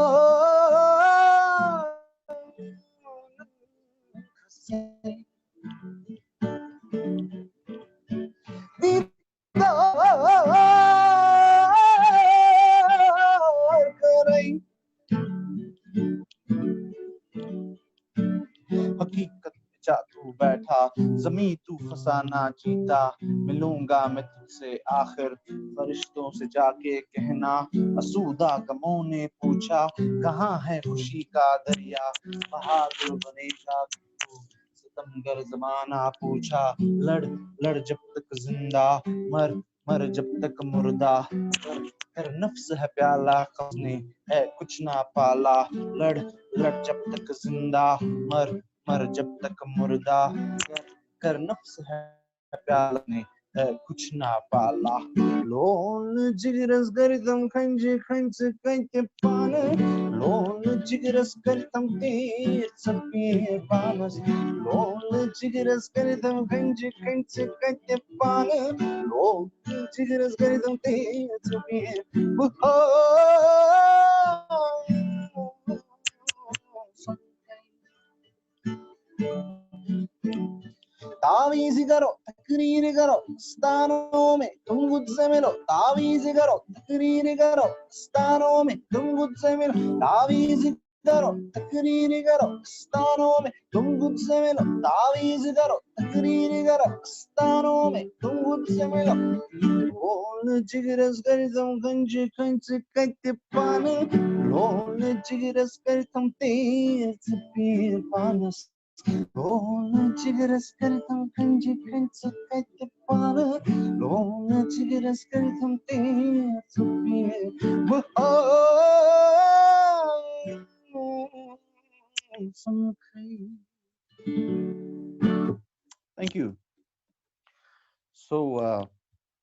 हकीकत में जा तू बैठा ज़मीं तू फसाना जीता मिलूंगा मैं तुझसे आखिर फरिश्तों से जाके कहना असूदा गमों ने पूछा कहाँ है खुशी का दरिया बहादुर बनेगा तू सितमगर ज़माना पूछा लड़ लड़ जब तक जिंदा मर मर जब तक मुर्दा कर नफ्स है प्याला खसने है कुछ ना पाला लड़ लड़ जब तक जिंदा मर मर जब तक मुर्दा कर नफ्स है प्याला ने है कुछ ना पाला लोन जिगरस गर्दम खंज खंज कंके पाने लोन जिगरस गर्दम तीर सपी पानस लोन जिगरस गर्दम खंज खंज कंके पाने लोन जिगरस गर्दम तीर सपी तावीज़ करो तकरीर करो स्थानों में तुम मुझसे मिलो तावीज़ करो तकरीर करो स्थानों में तुम मुझसे मिलो तावीज़ करो तकरीर करो स्थानों में तुम मुझसे मिलो तावीज़ करो तकरीर करो स्थानों में तुम मुझसे मिलो लोन जिगरस कर तुम कंच कंच कत्ते पान लोन जिगरस कर तुम तेज पीर पानस लोन जिगरस कर तुम कंच कंच कत्ते पान लोन जिगरस कर तुम तेज पीर Thank you. So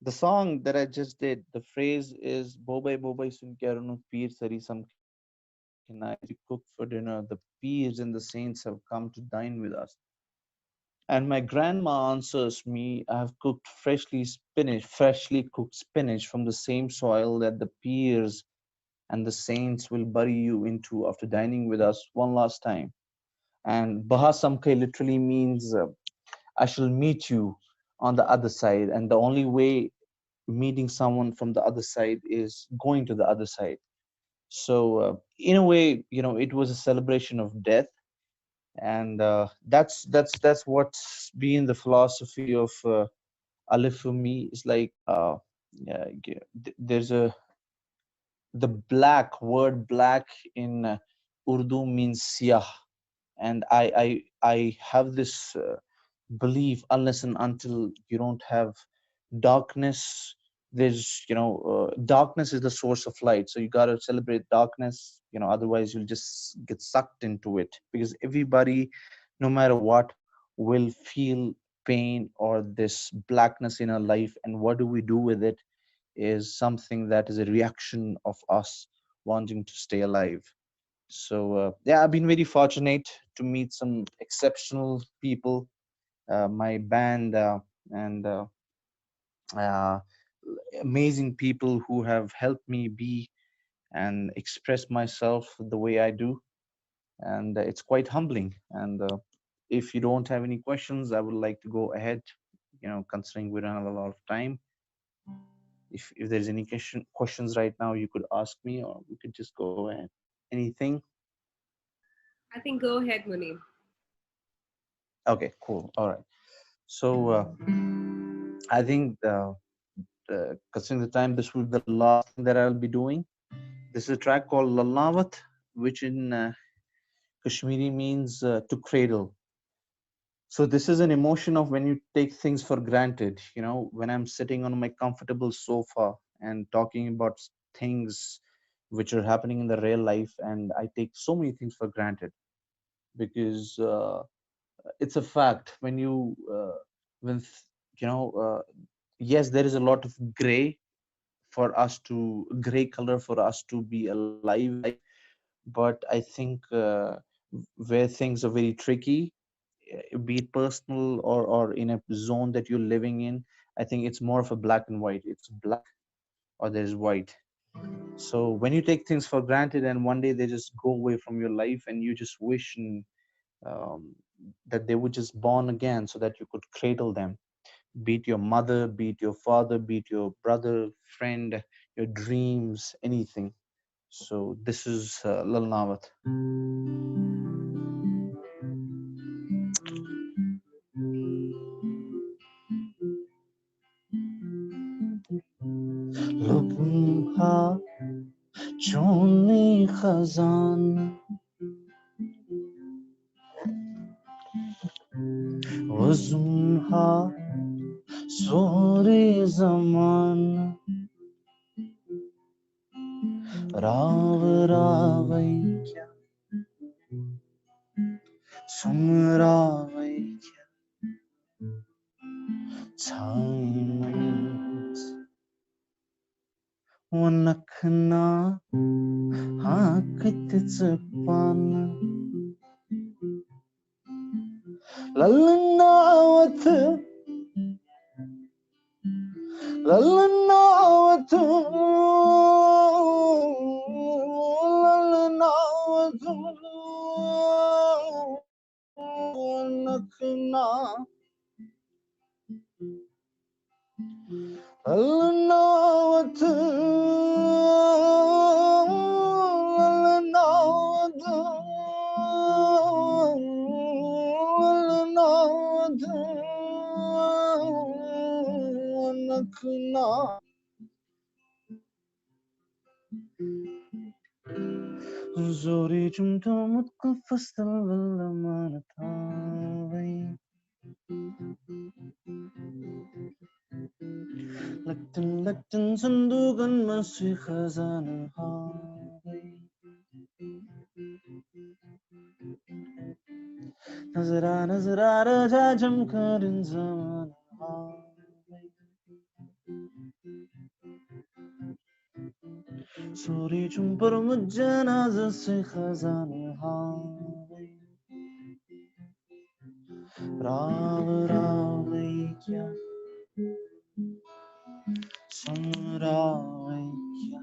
the song that I just did, the phrase is Bobai Bobai sun kyarunu peer sari sam kinai. We cook for dinner. The peers and the saints have come to dine with us. And my grandma answers me, I have cooked freshly cooked spinach from the same soil that the peers and the saints will bury you into after dining with us one last time. And Bahasamke literally means I shall meet you on the other side. And the only way meeting someone from the other side is going to the other side. So in a way, it was a celebration of death. And that's what's been the philosophy of Alif for me. It's like there's the black word black in Urdu means siyah, and I have this belief, unless and until you don't have darkness, there's darkness is the source of light, so you got to celebrate darkness, otherwise you'll just get sucked into it, because everybody, no matter what, will feel pain or this blackness in our life, and what do we do with it is something that is a reaction of us wanting to stay alive. So yeah, I've been very fortunate to meet some exceptional people, my band, and uh, amazing people who have helped me be and express myself the way I do. And it's quite humbling. And if you don't have any questions, I would like to go ahead, considering we don't have a lot of time. If there's any questions right now, you could ask me, or we could just go ahead. Anything? I think go ahead, Muneem. Okay, cool. All right. So I think considering the time, this will be the last thing that I'll be doing. This is a track called Lalawat, which in Kashmiri means to cradle. So this is an emotion of when you take things for granted. When I'm sitting on my comfortable sofa and talking about things which are happening in the real life, and I take so many things for granted, because it's a fact. When you when yes, there is a lot of gray color for us to be alive in life, but I think where things are very tricky, be it personal or in a zone that you're living in, I think it's more of a black and white. It's black or there's white. So when you take things for granted and one day they just go away from your life, and you just wish um, that they would just born again so that you could cradle them, be it your mother, be it your father, be it your brother, friend, your dreams, anything. So this is Lal Nawat. Lubha choni khazan wazunha sore zaman rav ravai kya sun ravai kya time wanakhna ha kitsapan lalnawat lalnawat lalnawat Zori jumto mutqaffastal walla manatawai Laktan sandugan masih khazanah hawai Nazara raja jamkarin zaman hawai Zori jumpar mujjanaza se khazanah hawai Ravai kya Samravai kya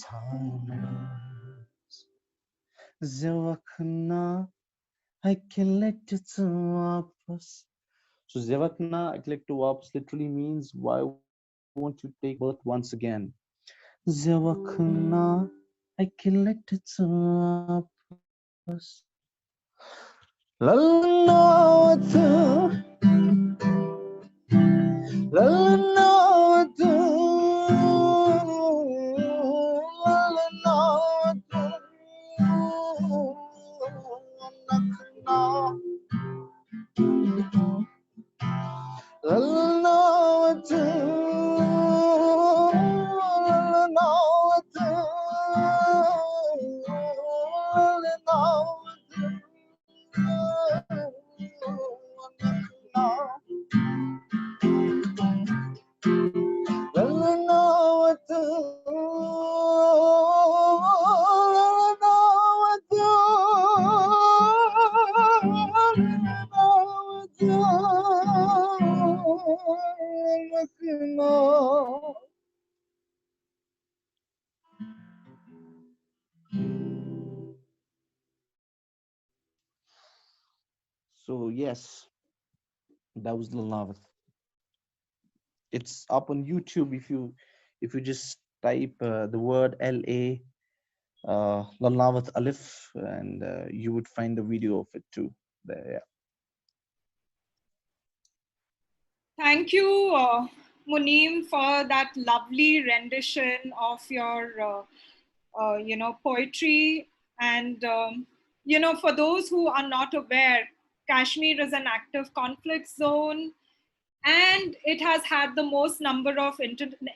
Timeless Zevakna I collect it to wapas. So Zevakna I collect to wapas literally means why won't you take birth once again? Zevakna I collect it to wapas. Lalnawatu Lalnawatu So yes, that was Lalnavath. It's up on YouTube if you just type the word LA Lalnavath Alif and you would find the video of it too. There, yeah. Thank you, Muneem, for that lovely rendition of your, poetry. And, for those who are not aware, Kashmir is an active conflict zone, and it has had the most number of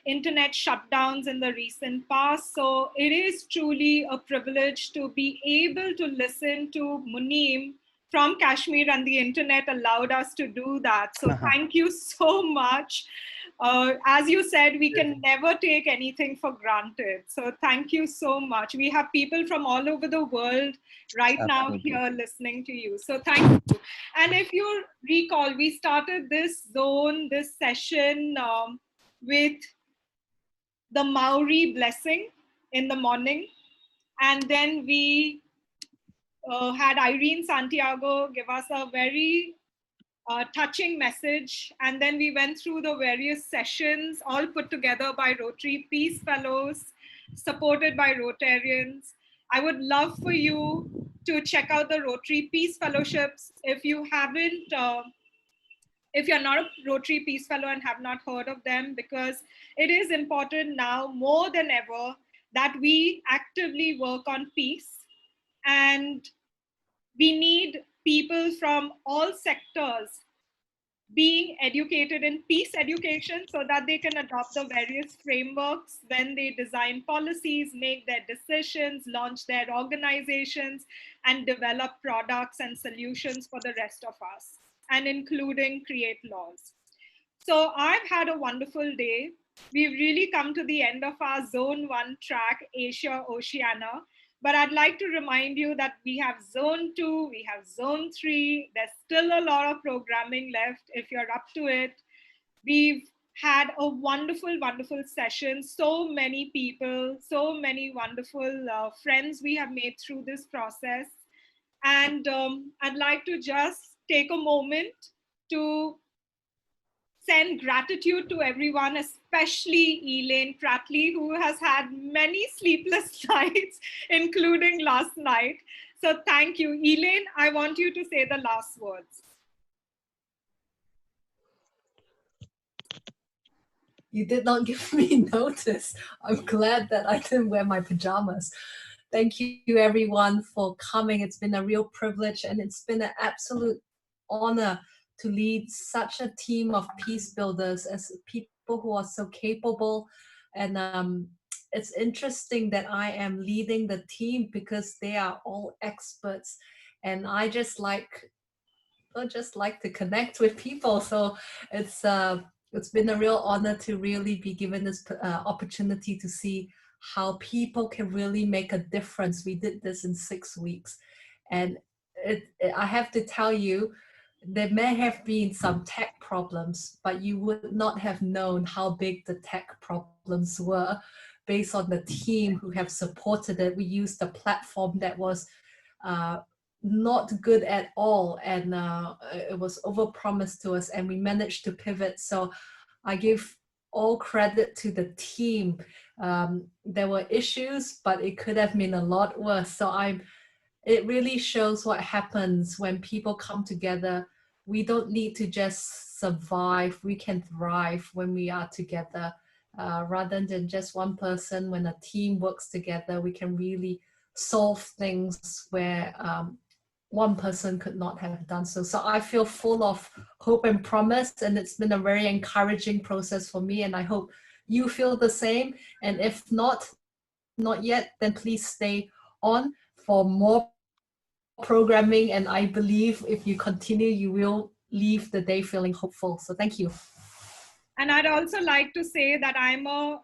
internet shutdowns in the recent past. So it is truly a privilege to be able to listen to Muneem from Kashmir, and the internet allowed us to do that. So thank you so much. As you said, we can never take anything for granted. So thank you so much. We have people from all over the world right now here listening to you. So thank you. And if you recall, we started this session with the Maori blessing in the morning. And then we had Irene Santiago give us a very touching message. And then we went through the various sessions, all put together by Rotary Peace Fellows, supported by Rotarians. I would love for you to check out the Rotary Peace Fellowships. If you haven't, if you're not a Rotary Peace Fellow and have not heard of them, because it is important now more than ever that we actively work on peace. And we need people from all sectors being educated in peace education so that they can adopt the various frameworks when they design policies, make their decisions, launch their organizations, and develop products and solutions for the rest of us, and including create laws. So I've had a wonderful day. We've really come to the end of our Zone 1 track, Asia-Oceania. But I'd like to remind you that we have Zone 2, we have Zone 3. There's still a lot of programming left if you're up to it. We've had a wonderful, wonderful session. So many people, so many wonderful friends we have made through this process. And I'd like to just take a moment to send gratitude to everyone, especially Elaine Pratley, who has had many sleepless nights, including last night. So thank you. Elaine, I want you to say the last words. You did not give me notice. I'm glad that I didn't wear my pajamas. Thank you everyone for coming. It's been a real privilege and it's been an absolute honor to lead such a team of peace builders as people who are so capable. And it's interesting that I am leading the team because they are all experts and I just like to connect with people. So it's been a real honor to really be given this opportunity to see how people can really make a difference. We did this in 6 weeks. And I have to tell you, there may have been some tech problems, but you would not have known how big the tech problems were based on the team who have supported it. We used a platform that was not good at all, and it was overpromised to us, and we managed to pivot. So I give all credit to the team. There were issues, but it could have been a lot worse. So it really shows what happens when people come together. We don't need to just survive, we can thrive when we are together. Rather than just one person, when a team works together, we can really solve things where one person could not have done so. So I feel full of hope and promise, and it's been a very encouraging process for me, and I hope you feel the same. And if not yet, then please stay on for more programming, and I believe if you continue, you will leave the day feeling hopeful. So thank you. And I'd also like to say that I'm a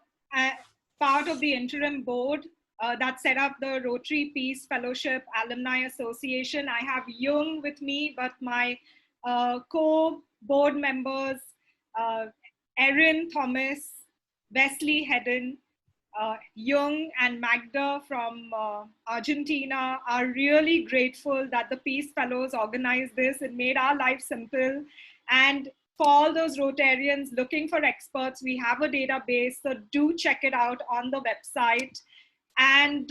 part of the interim board that set up the Rotary Peace Fellowship Alumni Association. I have Jung with me, but my co-board members, Erin Thomas, Wesley Hedden, Jung and Magda from Argentina are really grateful that the Peace Fellows organized this. It made our life simple. And for all those Rotarians looking for experts, we have a database, so do check it out on the website. And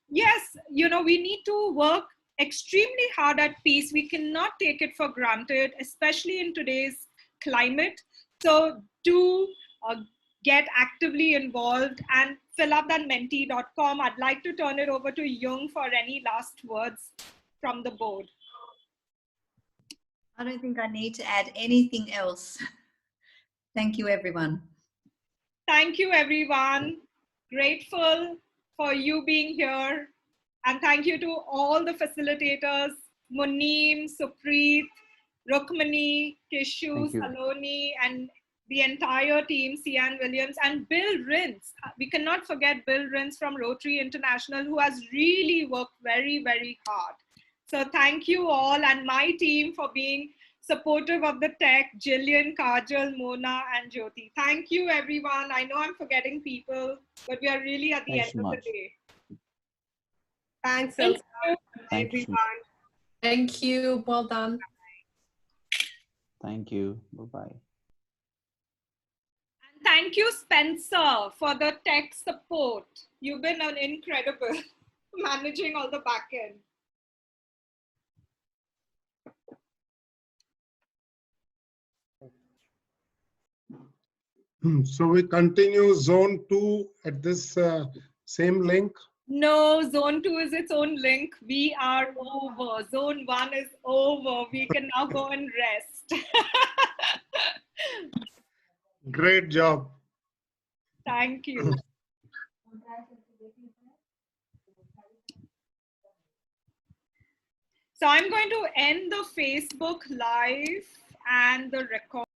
yes, we need to work extremely hard at peace. We cannot take it for granted, especially in today's climate. So do get actively involved and fill up that mentee.com. I'd like to turn it over to Jung for any last words from the board. I don't think I need to add anything else. Thank you, everyone. Thank you, everyone. Grateful for you being here. And thank you to all the facilitators, Muneem, Supreet, Rukmini, Kishu, Saloni, and the entire team, Sian Williams, and Bill Rins. We cannot forget Bill Rins from Rotary International, who has really worked very, very hard. So thank you all, and my team for being supportive of the tech, Jillian, Kajal, Mona, and Jyoti. Thank you, everyone. I know I'm forgetting people, but we are really at the end of the day. Thanks, Thank Elsa. you, everyone. Thank you. Well done. Thank you. Bye-bye. Thank you, Spencer, for the tech support. You've been incredible managing all the back end. So we continue zone 2 at this same link. No, zone 2 is its own link. We are over. Zone 1 is over. We can now go and rest. Great job. Thank you. So I'm going to end the Facebook Live and the record.